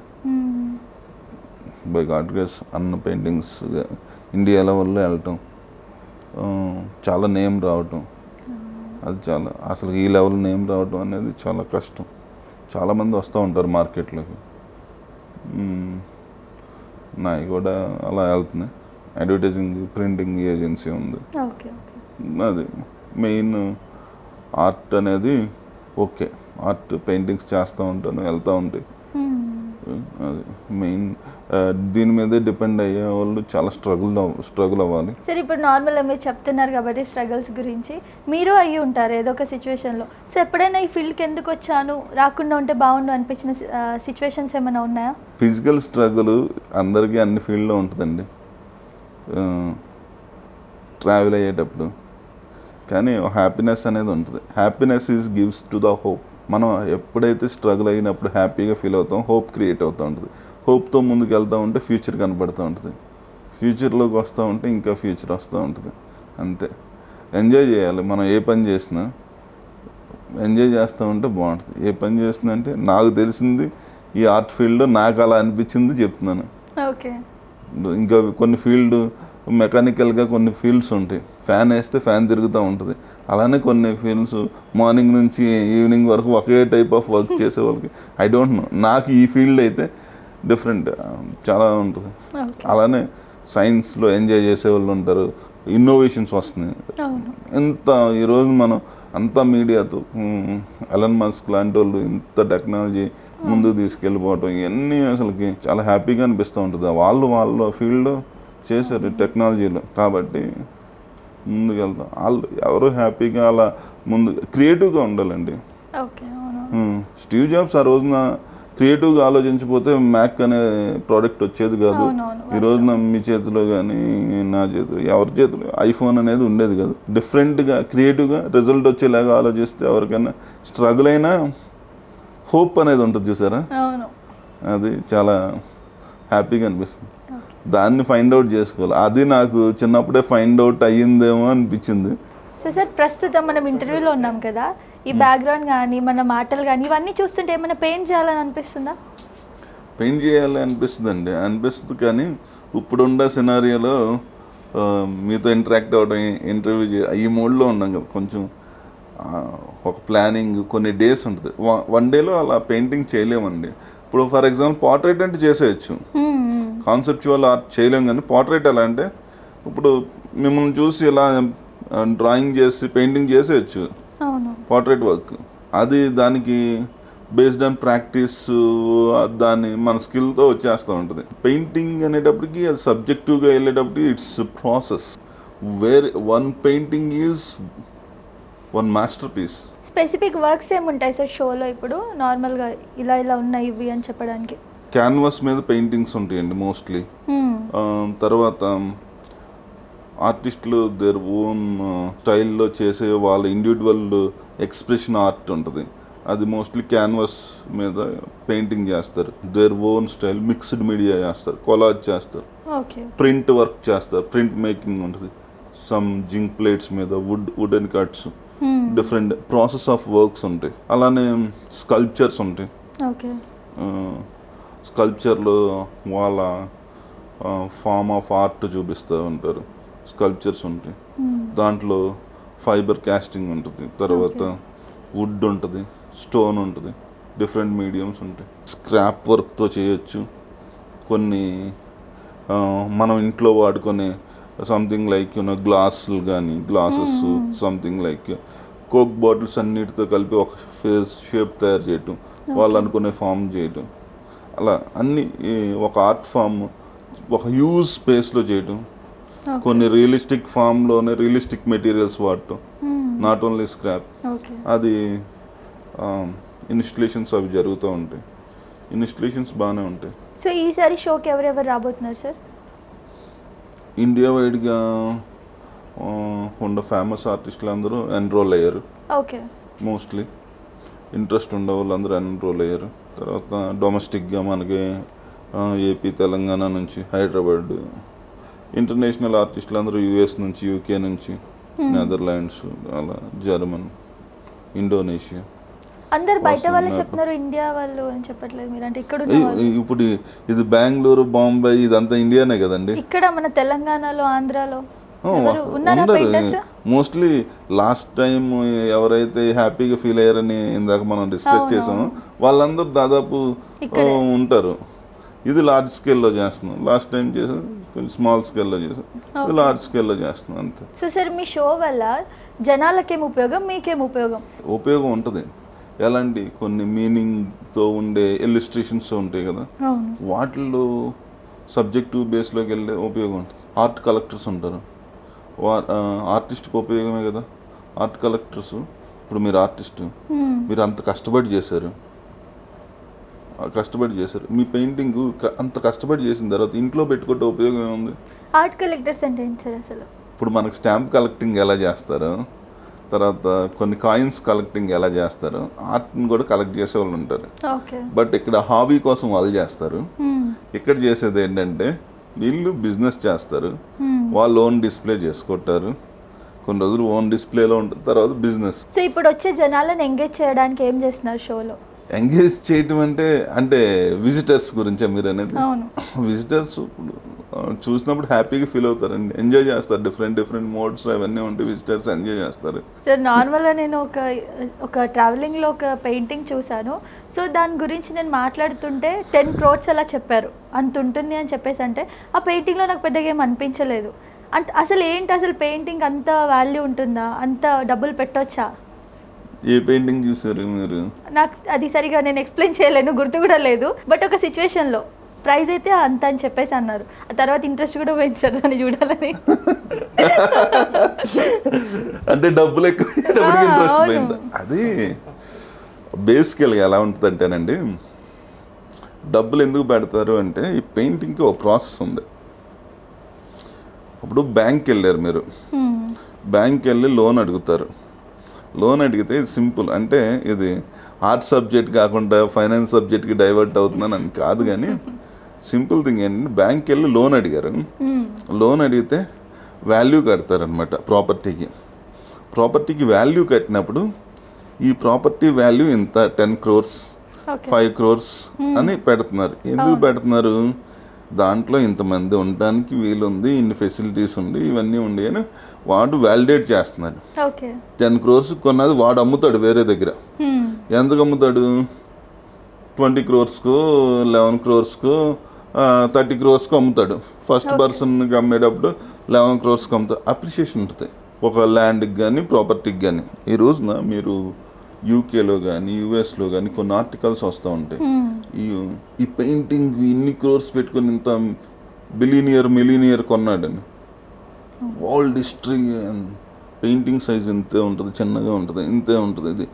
బై గాడ్ గ్రేస్ అన్న పెయింటింగ్స్ ఇండియా లెవెల్లో వెళ్ళటం, చాలా నేమ్ రావటం, అది చాలా అసలు ఈ లెవెల్ నేమ్ రావటం అనేది చాలా కష్టం. చాలామంది వస్తూ ఉంటారు మార్కెట్లోకి, నాయి కూడా అలా వెళ్తున్నాయి. అడ్వర్టైజింగ్ ప్రింటింగ్ ఏజెన్సీ ఉంది, అది మెయిన్. ఆర్ట్ అనేది ఓకే, ఆర్ట్ పెయింటింగ్స్ చేస్తూ ఉంటాను, వెళ్తూ ఉంటాయి, అది మెయిన్. దీని మీదే డిపెండ్ అయ్యే వాళ్ళు చాలా స్ట్రగుల్ అవ్వాలి. సరే ఇప్పుడు నార్మల్గా మీరు చెప్తున్నారు కాబట్టి స్ట్రగుల్స్ గురించి, మీరు అయ్యి ఉంటారు ఏదో ఒక సిచ్యువేషన్లో. సో ఎప్పుడైనా ఈ ఫీల్డ్కి ఎందుకు వచ్చాను, రాకుండా ఉంటే బాగుండు అనిపించిన సిచ్యువేషన్స్ ఏమైనా ఉన్నాయా? ఫిజికల్ స్ట్రగుల్ అందరికీ అన్ని ఫీల్డ్లో ఉంటుందండి, ట్రావెల్ అయ్యేటప్పుడు. కానీ హ్యాపీనెస్ అనేది ఉంటుంది. Happiness is gives to the hope. మనం ఎప్పుడైతే స్ట్రగుల్ అయినప్పుడు హ్యాపీగా ఫీల్ అవుతాం, హోప్ క్రియేట్ అవుతూ ఉంటుంది. హోప్తో ముందుకు వెళ్తూ ఉంటే ఫ్యూచర్ కనపడుతూ ఉంటుంది, ఫ్యూచర్లోకి వస్తూ ఉంటే ఇంకా ఫ్యూచర్ వస్తూ ఉంటుంది. అంతే, ఎంజాయ్ చేయాలి. మనం ఏ పని చేసినా ఎంజాయ్ చేస్తూ ఉంటే బాగుంటుంది. ఏ పని చేసినా అంటే నాకు తెలిసింది ఈ ఆర్ట్ ఫీల్డ్లో నాకు అలా అనిపించింది చెప్తున్నాను. ఓకే. ఇంకా కొన్ని ఫీల్డ్ మెకానికల్గా కొన్ని ఫీల్డ్స్ ఉంటాయి, ఫ్యాన్ వేస్తే ఫ్యాన్ తిరుగుతూ ఉంటుంది. అలానే కొన్ని ఫీల్డ్స్ మార్నింగ్ నుంచి ఈవినింగ్ వరకు ఒకే టైప్ ఆఫ్ వర్క్ చేసే వాళ్ళకి ఐ డోంట్ నో. నాకు ఈ ఫీల్డ్ అయితే డిఫరెంట్ చాలా ఉంటుంది. అలానే సైన్స్లో ఎంజాయ్ చేసే వాళ్ళు ఉంటారు, ఇన్నోవేషన్స్ వస్తున్నాయి. ఇంత ఈరోజు మనం అంతా మీడియాతో ఎలన్ మస్క్ లాంటి వాళ్ళు ఇంత టెక్నాలజీ ముందుకు తీసుకెళ్ళిపోవటం, ఇవన్నీ అసలుకి చాలా హ్యాపీగా అనిపిస్తూ ఉంటుంది. వాళ్ళ ఫీల్డ్లో చేశారు టెక్నాలజీలో, కాబట్టి ముందుకు వెళ్తాం. వాళ్ళు ఎవరు హ్యాపీగా అలా ముందు క్రియేటివ్గా ఉండాలండి. స్టీవ్ జాబ్స్ ఆ రోజున క్రియేటివ్గా ఆలోచించిపోతే మ్యాక్ అనే ప్రోడక్ట్ వచ్చేది కాదు. ఈ రోజున మీ చేతిలో కానీ నా చేతిలో ఎవరి చేతిలో ఐఫోన్ అనేది ఉండేది కాదు. డిఫరెంట్గా క్రియేటివ్గా రిజల్ట్ వచ్చేలాగా ఆలోచిస్తే ఎవరికైనా స్ట్రగుల్ అయినా హోప్ అనేది ఉంటుంది చూసారా, అది చాలా హ్యాపీగా అనిపిస్తుంది. దాన్ని ఫైండ్ అవుట్ చేసుకోవాలి. అది నాకు చిన్నప్పుడే ఫైండ్ అవుట్ అయ్యిందేమో అనిపించింది. సో సార్ ప్రస్తుతం మనం ఇంటర్వ్యూలో ఉన్నాం కదా, ఈ బ్యాక్గ్రౌండ్ కానీ మన మాటలు కానీ ఇవన్నీ చూస్తుంటే ఏమైనా పెయింట్ చేయాలని అనిపిస్తుందా? పెయింట్ చేయాలి అనిపిస్తుంది, కానీ ఇప్పుడున్న సినారియోలో మీతో ఇంటరాక్ట్ అవ్వడం, ఇంటర్వ్యూ ఈ మూడ్లో ఉన్నాం కదా, కొంచెం ఒక ప్లానింగ్ కొన్ని డేస్ ఉంటుంది. 1 డేలో అలా పెయింటింగ్ చేయలేమండి. ఇప్పుడు ఫర్ ఎగ్జాంపుల్ పోర్ట్రేట్ అంటే చేసేయచ్చు, కాన్సెప్చువల్ ఆర్ట్ చేయలేం. కానీ పోర్ట్రేట్ ఎలా అంటే ఇప్పుడు మిమ్మల్ని చూసి ఇలా డ్రాయింగ్ చేసి పెయింటింగ్ చేసేయచ్చు, పోర్ట్రేట్ వర్క్. అది దానికి బేస్డ్ ఆన్ ప్రాక్టీస్, దాన్ని మన స్కిల్తో వచ్చేస్తూ ఉంటుంది. పెయింటింగ్ అనేటప్పటికి అది సబ్జెక్టివ్గా వెళ్ళేటప్పటికి it's process, where one painting is one masterpiece. Specific works ఏముంటాయి సార్ షోలో ఇప్పుడు నార్మల్గా ఇలా ఇలా ఉన్నాయి ఇవి అని చెప్పడానికి? క్యాన్వాస్ మీద పెయింటింగ్స్ ఉంటాయండి మోస్ట్లీ. తర్వాత ఆర్టిస్టులు దేర్ ఓన్ స్టైల్లో చేసే వాళ్ళ ఇండివిజువల్ ఎక్స్ప్రెషన్ ఆర్ట్ ఉంటుంది. అది మోస్ట్లీ క్యాన్వాస్ మీద పెయింటింగ్ చేస్తారు. Their own style, mixed media చేస్తారు, కొలాజ్ చేస్తారు, ప్రింట్ వర్క్ చేస్తారు, ప్రింట్ మేకింగ్ ఉంటుంది. సమ్ జింక్ ప్లేట్స్ మీద wooden cuts, different process of works ఉంటాయి. అలానే స్కల్ప్చర్స్ ఉంటాయి. స్కల్ప్చర్లో వాళ్ళ ఫామ్ ఆఫ్ ఆర్ట్ చూపిస్తూ ఉంటారు. స్కల్ప్చర్స్ ఉంటాయి, దాంట్లో ఫైబర్ కాస్టింగ్ ఉంటుంది, తర్వాత వుడ్ ఉంటుంది, స్టోన్ ఉంటుంది, డిఫరెంట్ మీడియమ్స్ ఉంటాయి. స్క్రాప్ వర్క్తో చేయొచ్చు. కొన్ని మనం ఇంట్లో వాడుకునే సంథింగ్ లైక్ గ్లాసులు కానీ glasses, something like coke bottles అన్నిటితో కలిపి ఒక ఫేస్ షేప్ తయారు చేయటం, వాళ్ళు అనుకునే ఫామ్ చేయటం, అలా అన్ని ఒక ఆర్ట్ ఫామ్ ఒక హ్యూజ్ స్పేస్లో చేయటం. కొన్ని రియలిస్టిక్ ఫామ్లోనే రియలిస్టిక్ మెటీరియల్స్ వాడటం, నాట్ ఓన్లీ స్క్రాప్. అది ఇన్స్టలేషన్స్ అవి జరుగుతూ ఉంటాయి. ఇన్స్టలేషన్స్ బాగానే ఉంటాయి. సో ఈసారి షోకి ఎవరెవరు రాబోతున్నారు సార్? ఇండియా వైడ్గా ఉన్న ఫేమస్ ఆర్టిస్టులు అందరూ ఎన్రోల్ అయ్యారు. ఓకే. మోస్ట్లీ ఇంట్రెస్ట్ ఉండే వాళ్ళందరూ ఎన్రోల్ అయ్యారు. తర్వాత డొమెస్టిక్గా మనకి ఏపీ, తెలంగాణ నుంచి, హైదరాబాద్, ఇంటర్నేషనల్ ఆర్టిస్టులు అందరూ యూఎస్ నుంచి, యూకే నుంచి, నెదర్లాండ్స్, అలా జర్మన్, ఇండోనేషియా. అందరు బయట వాళ్ళు చెప్తున్నారు, ఇండియా వాళ్ళు అని చెప్పట్లేదు మీరు, అంటే ఇక్కడ ఇప్పుడు ఇది బెంగళూరు, బాంబే ఇదంతా ఇండియానే కదండి. ఇక్కడ మన తెలంగాణలో, ఆంధ్రాలో మోస్ట్లీ లాస్ట్ టైం ఎవరైతే హ్యాపీగా ఫీల్ అయ్యారని ఇందాక మనం డిస్కస్ చేసామో వాళ్ళందరూ దాదాపు ఉంటారు. ఇది లార్జ్ స్కేల్లో చేస్తున్నాం. లాస్ట్ టైం చేసాం కొంచెం స్మాల్ స్కేల్లో చేసాం, ఇది లార్జ్ స్కేల్లో చేస్తున్నాం అంతే. సో సార్ మీ షో వల్ల జనాలకేం ఉపయోగం, మీకేం ఉపయోగం? ఉపయోగం ఉంటుంది. ఎలాంటి కొన్ని మీనింగ్తో ఉండే ఇల్లుస్ట్రేషన్స్ ఉంటాయి కదా, వాటిల్లో సబ్జెక్టివ్ బేస్లోకి వెళ్ళే ఉపయోగం ఉంటుంది. ఆర్ట్ కలెక్టర్స్ ఉంటారు, ఆర్టిస్ట్కి ఉపయోగమే కదా ఆర్ట్ కలెక్టర్స్. ఇప్పుడు మీరు ఆర్టిస్ట్, మీరు అంత కష్టపడి చేశారు, మీ పెయింటింగ్ అంత కష్టపడి చేసిన తర్వాత ఇంట్లో పెట్టుకుంటే ఉపయోగం ఏముంది? ఆర్ట్ కలెక్టర్స్ అంటే ఏంటి సార్ అసలు? ఇప్పుడు మనకు స్టాంప్ కలెక్టింగ్ ఎలా చేస్తారో, తర్వాత కొన్ని కాయిన్స్ కలెక్టింగ్ ఎలా చేస్తారో, ఆర్ట్ని కూడా కలెక్ట్ చేసే వాళ్ళు ఉంటారు. బట్ ఇక్కడ హాబీ కోసం వాళ్ళు చేస్తారు. ఇక్కడ చేసేది ఏంటంటే వీళ్ళు బిజినెస్ చేస్తారు, వాళ్ళు ఓన్ డిస్ప్లే చేసుకుంటారు, కొన్ని రోజులు ఓన్ డిస్ప్లేలో ఉంటుంది, తర్వాత బిజినెస్. సో ఇప్పుడు వచ్చే జనాలను ఎంగేజ్ చేయడానికి ఏం చేస్తున్నారు షోలో? ఎంగేజ్ చేయటం అంటే విజిటర్స్ గురించే మీరు అనేది? విజిటర్స్ చూసినప్పుడు హ్యాపీగా ఫీల్ అవుతారండి, ఎంజాయ్ చేస్తారు. డిఫరెంట్ మోడ్స్ అవన్నీ ఉంటే విజిటర్స్ ఎంజాయ్ చేస్తారు. సార్ నార్మల్గా నేను ఒక ట్రావెలింగ్లో ఒక పెయింటింగ్ చూశాను. సో దాని గురించి నేను మాట్లాడుతుంటే 10 crores అలా చెప్పారు, అంత ఉంటుంది అని చెప్పేసి. అంటే ఆ పెయింటింగ్లో నాకు పెద్దగా ఏం అనిపించలేదు. అంటే అసలు పెయింటింగ్ అంత వాల్యూ ఉంటుందా, అంత డబ్బులు పెట్టొచ్చా? ఏ పెయింటింగ్ చూసారు మీరు? నాకు అది సరిగా నేను ఎక్స్ప్లెయిన్ చేయలేను, గుర్తు కూడా లేదు. బట్ ఒక సిచ్యువేషన్లో ప్రైజ్ అయితే అంత అని చెప్పేసి అన్నారు. ఆ తర్వాత ఇంట్రెస్ట్ కూడా పోయింది సార్ దాన్ని చూడాలని. అంటే డబ్బులు ఎక్కువ ఇంట్రెస్ట్ పోయింది. అది బేసికల్గా ఎలా ఉంటుంది అంటేనండి, డబ్బులు ఎందుకు పెడతారు అంటే ఈ పెయింటింగ్కి ఒక ప్రాసెస్ ఉంది. అప్పుడు బ్యాంక్కి వెళ్ళారు మీరు, బ్యాంక్కి వెళ్ళి లోన్ అడుగుతారు. లోన్ అడిగితే ఇది సింపుల్, అంటే ఇది ఆర్ట్ సబ్జెక్ట్ కాకుండా ఫైనాన్స్ సబ్జెక్ట్కి డైవర్ట్ అవుతుందని అని కాదు, కానీ సింపుల్ థింగ్ ఏంటంటే బ్యాంక్కి వెళ్ళి లోన్ అడిగారు. లోన్ అడిగితే వాల్యూ కడతారనమాట ప్రాపర్టీకి వాల్యూ కట్టినప్పుడు ఈ ప్రాపర్టీ వాల్యూ ఇంత 10 crores 5 crores అని పెడుతున్నారు. ఎందుకు పెడుతున్నారు? దాంట్లో ఇంతమంది ఉండడానికి వీలుంది, ఇన్ని ఫెసిలిటీస్ ఉంది, ఇవన్నీ ఉండి అని వాడు వ్యాలిడేట్ చేస్తున్నాడు. 10 crores కొన్నది వాడు అమ్ముతాడు వేరే దగ్గర. ఎందుకు అమ్ముతాడు? 20 crores-కో 11 crores-కో 30 crores-కో అమ్ముతాడు. ఫస్ట్ పర్సన్కి అమ్మేటప్పుడు 11 crores-కి అమ్ముతాడు. అప్రిషియేషన్ ఉంటుంది ఒక ల్యాండ్కి కానీ ప్రాపర్టీకి కానీ. ఈ రోజున మీరు యూకేలో కానీ యూఎస్లో కానీ కొన్ని ఆర్టికల్స్ వస్తూ ఉంటాయి, ఈ పెయింటింగ్ ఇన్ని క్రోర్స్ పెట్టుకుని ఇంత మిలీనియర్ కొన్నాడని. వరల్డ్ హిస్టరీ పెయింటింగ్ సైజ్ ఇంతే ఉంటుంది, చిన్నగా ఉంటుంది, ఇంతే ఉంటుంది. ఇది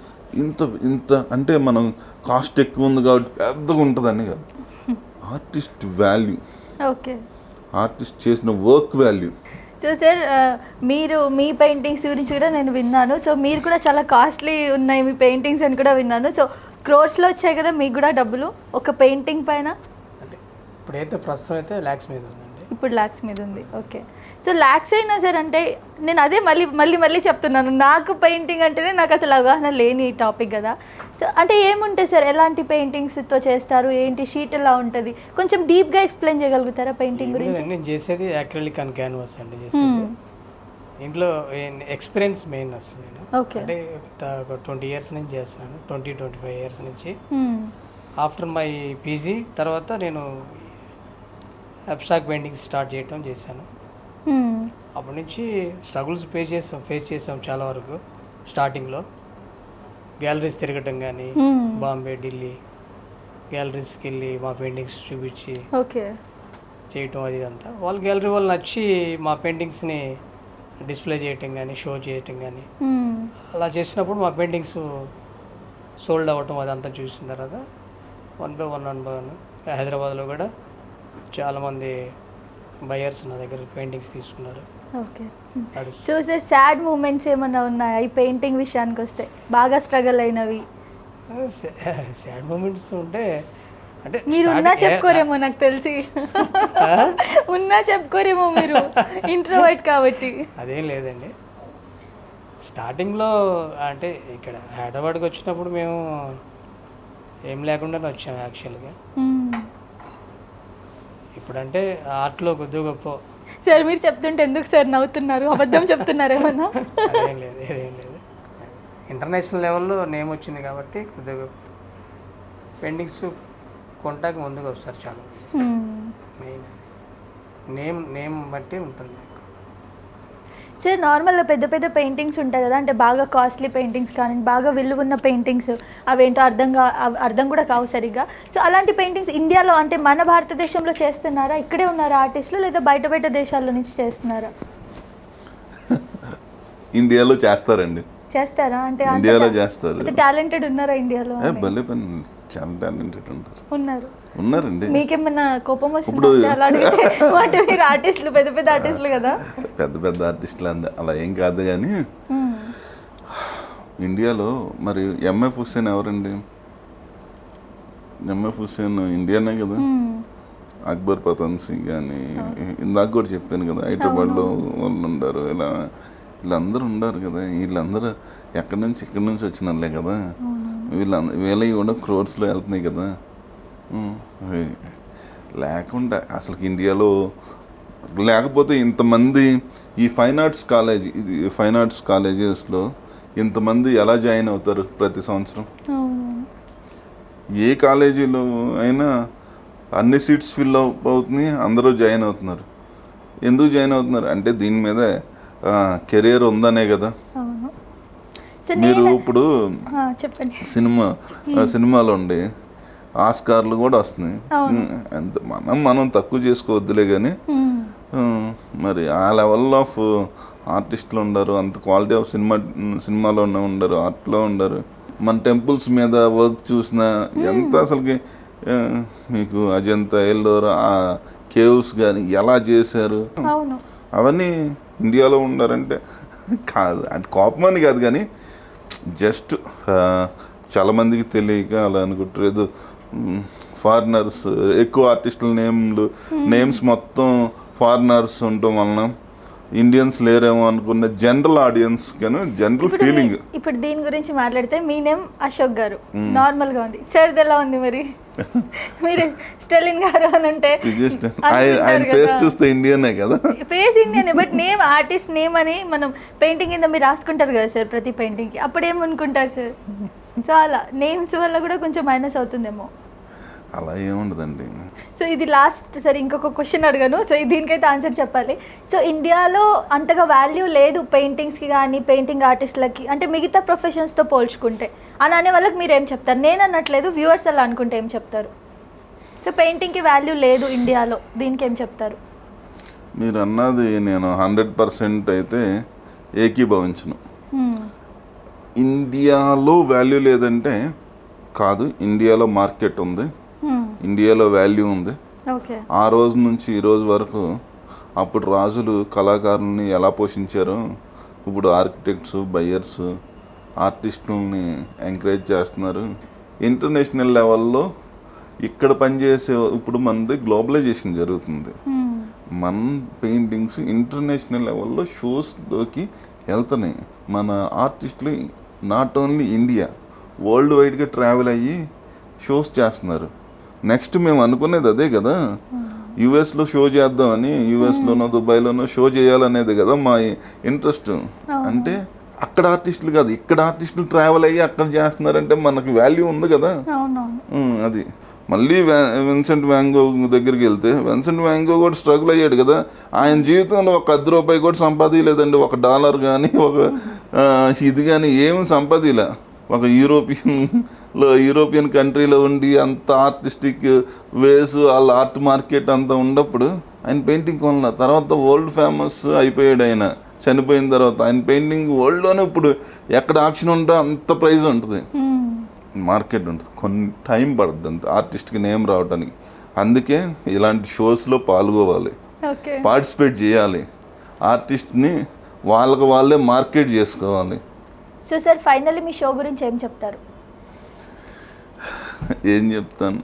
ఇంత అంటే మనం కాస్ట్ ఎక్కువ ఉంది కాబట్టి పెద్దగా ఉంటుందని కాదు. ఆర్టిస్ట్ వాల్యూ, ఆర్టిస్ట్ చేసిన వర్క్ వాల్యూ. సో సార్ మీరు మీ పెయింటింగ్స్ గురించి కూడా నేను విన్నాను. సో మీరు కూడా చాలా కాస్ట్లీ ఉన్నాయి మీ పెయింటింగ్స్ అని కూడా విన్నాను. సో క్రోర్స్లో వచ్చాయి కదా మీకు కూడా డబ్బులు ఒక పెయింటింగ్ పైన? అంటే ఇప్పుడైతే ప్రస్తుతం అయితే lakhs మీద ఉందండి. ఇప్పుడు lakhs మీద ఉంది. ఓకే. సో lakhs అయినా సార్, అంటే నేను అదే మళ్ళీ చెప్తున్నాను, నాకు పెయింటింగ్ అంటేనే నాకు అసలు అవగాహన లేని టాపిక్ కదా. సో అంటే ఏముంటాయి సార్, ఎలాంటి పెయింటింగ్స్తో చేస్తారు, ఏంటి, షీట్ ఎలా ఉంటుంది, కొంచెం డీప్గా ఎక్స్ప్లెయిన్ చేయగలుగుతారా పెయింటింగ్ గురించి? నేను చేసేది యాక్రిలిక్ అండ్ క్యాన్వాస్ అండి చేసేది. ఇంట్లో ఎక్స్పీరియన్స్ మెయిన్ అసలు. నేను అంటే ఒక 20 years నుంచి చేస్తున్నాను, 20-25 years నుంచి. ఆఫ్టర్ మై పీజీ తర్వాత నేను అబ్స్ట్రాక్ట్ పెయింటింగ్ స్టార్ట్ చేయటం చేశాను. అప్పటి నుంచి స్ట్రగుల్స్ ఫేస్ చేసాం చాలా వరకు. స్టార్టింగ్లో గ్యాలరీస్ తిరగటం కానీ, బాంబే, ఢిల్లీ గ్యాలరీస్కి వెళ్ళి మా పెయింటింగ్స్ చూపించి చేయటం, అది అంతా వాళ్ళ గ్యాలరీ వాళ్ళు నచ్చి మా పెయింటింగ్స్ని డిస్ప్లే చేయటం కానీ, షో చేయటం కానీ అలా చేసినప్పుడు మా పెయింటింగ్స్ సోల్డ్ అవ్వటం అదంతా చూసిన తర్వాత 1 by 1 హైదరాబాద్లో కూడా చాలామంది బయర్స్ నా దగ్గర పెయింటింగ్స్ తీసుకున్నారు. ఓకే. అది సో సార్ సాడ్ మూమెంట్స్ ఏమన్నా ఉన్నాయా ఈ పెయింటింగ్ విషయానికి వస్తే, బాగా స్ట్రగల్ అయినవి? సాడ్ మూమెంట్స్ ఉంటే అంటే మీరు ఉన్నా చెప్పుకోరేమో నాకు తెలిసి. ఉన్నా చెప్పుకోరేమో మీరు, ఇంట్రోవర్ట్ కాబట్టి. అదేం లేదండి. స్టార్టింగ్లో అంటే ఇక్కడ హైదరాబాద్కి వచ్చినప్పుడు మేము ఏం లేకుండానే వచ్చాము యాక్చువల్గా. ఇప్పుడంటే ఆర్ట్లో కొద్దిగా గొప్ప. సార్ మీరు చెప్తుంటే ఎందుకు సార్ నవ్వుతున్నారు? అబద్ధం చెప్తున్నారు ఏమన్నా? అదేం లేదు, ఏదేం లేదు. ఇంటర్నేషనల్ లెవెల్లో నేమ్ వచ్చింది కాబట్టి కొద్దిగా పెయింటింగ్స్ కొంటాకి ముందుకు వస్తారు చాలా. మెయిన్ నేమ్ బట్టి ఉంటుంది. సార్ నార్మల్గా పెద్ద పెద్ద పెయింటింగ్స్ ఉంటాయి కదా, అంటే బాగా కాస్ట్లీ పెయింటింగ్స్ కానీ బాగా విలువ ఉన్న పెయింటింగ్స్, అవేంటో అర్థం కూడా కావు సరిగ్గా. సో అలాంటి పెయింటింగ్స్ ఇండియాలో అంటే మన భారతదేశంలో చేస్తున్నారా? ఇక్కడే ఉన్నారా ఆర్టిస్టులు, లేదా బయట దేశాల్లో నుంచి చేస్తున్నారా? ఇండియాలో చేస్తారండి. చేస్తారా? అంటే ఇండియాలో చేస్తారు. టాలెంటెడ్ ఉన్నారా ఇండియాలో? భలే పని, చాలా టాలెంటెడ్ ఉన్నారండి. మీకేమన్నా కోపం వస్తుంది అలా అడిగితే? అంటే మీరు ఆర్టిస్టులు, పెద్ద ఆర్టిస్టులు కదా. పెద్ద ఆర్టిస్టులు అలా ఏం కాదు కానీ ఇండియాలో మరి ఎంఎఫ్ హుస్సేన్ ఎవరండి? ఎంఎఫ్ హుస్సేన్ ఇండియానే కదా. అక్బర్ పతన్ సింగ్ కానీ ఇందాక కూడా చెప్పాను కదా, హైదరాబాద్లో వాళ్ళు ఉండారు, వీళ్ళందరూ ఉండారు కదా. వీళ్ళందరూ ఇక్కడి నుంచి వచ్చిన వాళ్ళే కదా. వీళ్ళవి కూడా క్రోర్స్లో వెళ్తున్నాయి కదా. లేకుండా అసలు ఇండియాలో లేకపోతే ఇంతమంది ఈ ఫైన్ ఆర్ట్స్ కాలేజెస్లో ఇంతమంది ఎలా జాయిన్ అవుతారు ప్రతి సంవత్సరం? ఏ కాలేజీలో అయినా అన్ని సీట్స్ ఫిల్ అవుతున్నాయి, అందరూ జాయిన్ అవుతున్నారు. ఎందుకు జాయిన్ అవుతున్నారు అంటే దీని మీద కెరీర్ ఉందనే కదా. మీరు ఇప్పుడు సినిమాలో ఉండి ఆస్కార్లు కూడా వస్తున్నాయి. ఎంత మనం తక్కువ చేసుకోవద్దులే కానీ మరి ఆ లెవెల్ ఆఫ్ ఆర్టిస్టులు ఉండరు, అంత క్వాలిటీ ఆఫ్ సినిమాలో ఉండరు, ఆర్ట్లో ఉండరు. మన టెంపుల్స్ మీద వర్క్ చూసిన ఎంత అసలుకి మీకు అజంతా, ఎల్లోరా, ఆ కేవ్స్ కానీ ఎలా చేశారు అవన్నీ ఇండియాలో ఉండారంటే కాదు, అంటే కోపమని కాదు కానీ జస్ట్ చాలామందికి తెలియక అలా అనుకుంటారు. ఏదో ఫారినర్స్ ఎక్కువ ఆర్టిస్టుల నేమ్స్ మొత్తం ఫారినర్స్ ఉండటం వలన ఇండియన్స్ లేరేమో అనుకున్న జనరల్ ఆడియన్స్ కానీ జనరల్ ఫీలింగ్. ఇప్పుడు దీని గురించి మాట్లాడితే మీ నేమ్ అశోక్ గారు నార్మల్గా ఉంది, సార్ ఎలా ఉంది మరి? మీరు స్టెలిన్ గారు అని అంటే ఆయన ఫేస్ చూస్తే ఇండియనే కదా. ఫేస్ ఇండియనే, బట్ నేమ్ ఆర్టిస్ట్ నేమ్ అని మనం పెయింటింగ్ కింద మీరు రాసుకుంటారు కదా సార్ ప్రతి పెయింటింగ్కి, అప్పుడు ఏమనుకుంటారు సార్? సో అలా నేమ్స్ వల్ల కూడా కొంచెం మైనస్ అవుతుందేమో. అలా ఏముండదండి. సో ఇది లాస్ట్ సరే ఇంకొక క్వశ్చన్ అడగను, సో దీనికైతే ఆన్సర్ చెప్పాలి. సో ఇండియాలో అంతగా వాల్యూ లేదు పెయింటింగ్స్కి కానీ పెయింటింగ్ ఆర్టిస్టులకి, అంటే మిగతా ప్రొఫెషన్స్తో పోల్చుకుంటే అని అనే వాళ్ళకి మీరు ఏం చెప్తారు? నేను అన్నట్లేదు, వ్యూవర్స్ అలా అనుకుంటే ఏం చెప్తారు? సో పెయింటింగ్కి వాల్యూ లేదు ఇండియాలో, దీనికి ఏం చెప్తారు? మీరు అన్నది నేను 100% అయితే ఏకీభవించను. ఇండియాలో వాల్యూ లేదంటే కాదు, ఇండియాలో మార్కెట్ ఉంది, ఇండియాలో వాల్యూ ఉంది. ఆ రోజు నుంచి ఈ రోజు వరకు అప్పుడు రాజులు కళాకారుల్ని ఎలా పోషించారో ఇప్పుడు ఆర్కిటెక్ట్స్, బయ్యర్స్, ఆర్టిస్టులని ఎంకరేజ్ చేస్తున్నారు. ఇంటర్నేషనల్ లెవెల్లో ఇక్కడ పనిచేసే ఇప్పుడు మనది గ్లోబలైజేషన్ జరుగుతుంది. మన పెయింటింగ్స్ ఇంటర్నేషనల్ లెవెల్లో షోస్లోకి వెళ్తున్నాయి. మన ఆర్టిస్టులు నాట్ ఓన్లీ ఇండియా, వరల్డ్ వైడ్గా ట్రావెల్ అయ్యి షోస్ చేస్తున్నారు. నెక్స్ట్ మేము అనుకునేది అదే కదా, యుఎస్లో షో చేద్దామని, యుఎస్లోనో దుబాయ్లోనో షో చేయాలనేది కదా మా ఇంట్రెస్ట్. అంటే అక్కడ ఆర్టిస్టులు కాదు, ఇక్కడ ఆర్టిస్టులు ట్రావెల్ అయ్యి అక్కడ చేస్తున్నారంటే మనకి వాల్యూ ఉంది కదా. అది మళ్ళీ విన్సెంట్ వ్యాన్ గోగ్ దగ్గరికి వెళ్తే విన్సెంట్ వ్యాన్ గోగ్ కూడా స్ట్రగుల్ అయ్యాడు కదా. ఆయన జీవితంలో ఒక ₹10 కూడా సంపాదించలేదండి, $1 కానీ ఒక ఇది కానీ ఏమి సంపాదించలే. ఒక యూరోపియన్ కంట్రీలో ఉండి అంత ఆర్టిస్టిక్ వేస్, వాళ్ళ ఆర్ట్ మార్కెట్ అంతా ఉన్నప్పుడు ఆయన పెయింటింగ్ కొనల. తర్వాత వరల్డ్ ఫేమస్ అయిపోయాడు. ఆయన చనిపోయిన తర్వాత ఆయన పెయింటింగ్ వరల్డ్లోనే ఇప్పుడు ఎక్కడ ఆక్షన్ ఉంటే అంత ప్రైజ్ ఉంటుంది. మార్కెట్ ఉంటుంది, కొన్ని టైం పడుతుంది అంత ఆర్టిస్ట్కి నేమ్ రావడానికి. అందుకే ఇలాంటి షోస్లో పాల్గొవాలి, ఓకే. పార్టిసిపేట్ చేయాలి, ఆర్టిస్ట్ని వాళ్ళే మార్కెట్ చేసుకోవాలి. సో సార్ ఫైనల్లీ మీ షో గురించి ఏం చెప్తారు? ఏం చెప్తాను,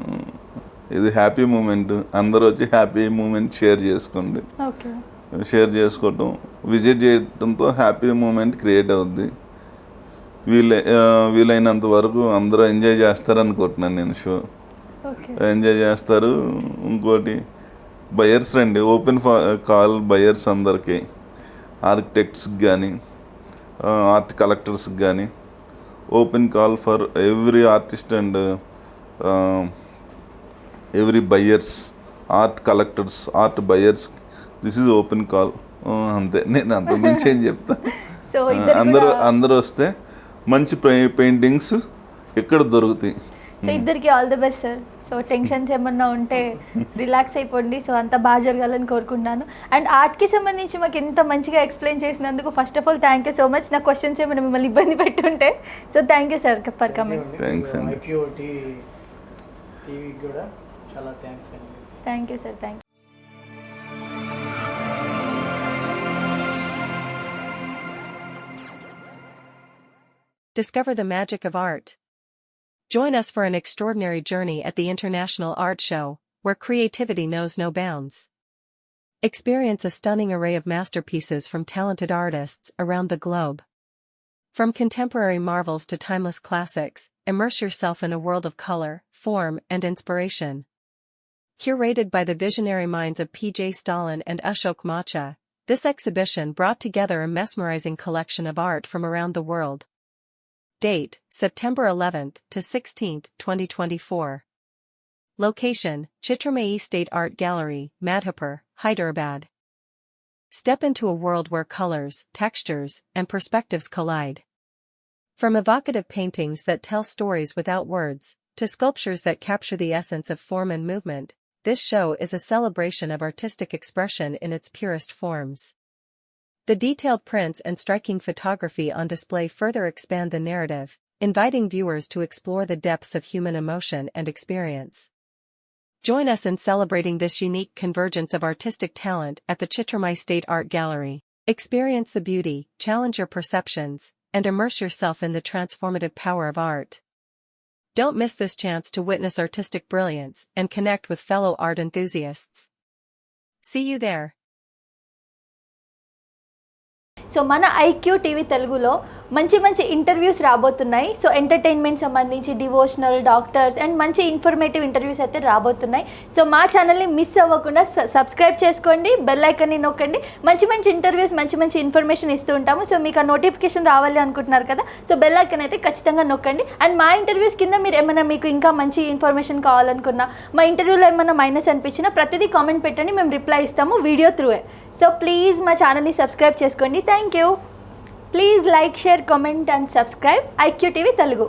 ఇది హ్యాపీ మూమెంట్, అందరూ వచ్చి హ్యాపీ మూమెంట్ షేర్ చేసుకోండి. ఓకే. షేర్ చేసుకోవటం, విజిట్ చేయడంతో హ్యాపీ మూమెంట్ క్రియేట్ అవుద్ది. వీలైనంత వరకు అందరూ ఎంజాయ్ చేస్తారు అనుకుంటున్నాను నేను. షో ఎంజాయ్ చేస్తారు. ఇంకోటి బయర్స్ రండి, ఓపెన్ కాల్ బయర్స్ అందరికీ, ఆర్కిటెక్ట్స్కి కానీ ఆర్ట్ కలెక్టర్స్కి కానీ open call for every artist and every buyers, art collectors, art buyers, this is open call. అంతే, నేను అంత మించి ఏం చెప్తా. సో అందరూ వస్తే మంచి పెయింటింగ్స్ ఇక్కడ దొరుకుతాయి. సో ఇద్దరికి all the best sir. So tensions ఏమన్నా ఉంటే రిలాక్స్ అయిపోండి. సో అంతా బాగా జరగాలని కోరుకుంటున్నాను. అండ్ ఆర్ట్కి సంబంధించి మాకు ఎంత మంచిగా ఎక్స్ప్లెయిన్ చేసినందుకు first of all thank you so much. నా క్వశ్చన్స్ ఏమైనా మిమ్మల్ని ఇబ్బంది పెట్టుంటే so thank you sir for coming. Thanks అండి. టీవీకి కూడా చాలా థ్యాంక్స్ అండి. Thank you sir. Thank you. Discover the magic of art. Join us for an extraordinary journey at the International Art Show, where creativity knows no bounds. Experience a stunning array of masterpieces from talented artists around the globe. From contemporary marvels to timeless classics, immerse yourself in a world of color, form, and inspiration. Curated by the visionary minds of P.J. Stalin and Ashok Macha, this exhibition brought together a mesmerizing collection of art from around the world. Date, September 11th to 16th, 2024. Location, Chitramai State Art Gallery, Madhapur, Hyderabad. Step into a world where colors, textures, and perspectives collide. From evocative paintings that tell stories without words, to sculptures that capture the essence of form and movement, this show is a celebration of artistic expression in its purest forms. The detailed prints and striking photography on display further expand the narrative, inviting viewers to explore the depths of human emotion and experience. Join us in celebrating this unique convergence of artistic talent at the Chitramai State Art Gallery. Experience the beauty, challenge your perceptions, and immerse yourself in the transformative power of art. Don't miss this chance to witness artistic brilliance and connect with fellow art enthusiasts. See you there. So మన IQ TV తెలుగులో మంచి మంచి interviews రాబోతున్నాయి. So entertainment సంబంధించి devotional, doctors and మంచి informative interviews అయితే రాబోతున్నాయి. So మా ఛానల్ని మిస్ అవ్వకుండా సబ్స్క్రైబ్ చేసుకోండి, బెల్ ఐకాన్ని నొక్కండి. మంచి మంచి ఇంటర్వ్యూస్, మంచి మంచి ఇన్ఫర్మేషన్ ఇస్తూ ఉంటాము. సో మీకు ఆ నోటిఫికేషన్ రావాలి అనుకుంటున్నారు కదా, సో బెల్ ఐకాన్ అయితే ఖచ్చితంగా నొక్కండి. అండ్ మా ఇంటర్వ్యూస్ కింద మీరు ఏమైనా మీకు ఇంకా మంచి ఇన్ఫర్మేషన్ కావాలనుకున్నా, మా ఇంటర్వ్యూలో ఏమైనా మైనస్ అనిపించినా ప్రతిదీ కామెంట్ పెట్టండి, మేము రిప్లై ఇస్తాము వీడియో త్రూయే. సో ప్లీజ్ మా ఛానల్ని సబ్స్క్రైబ్ చేసుకోండి. Thank you. Please like, share, comment and subscribe IQ TV Telugu.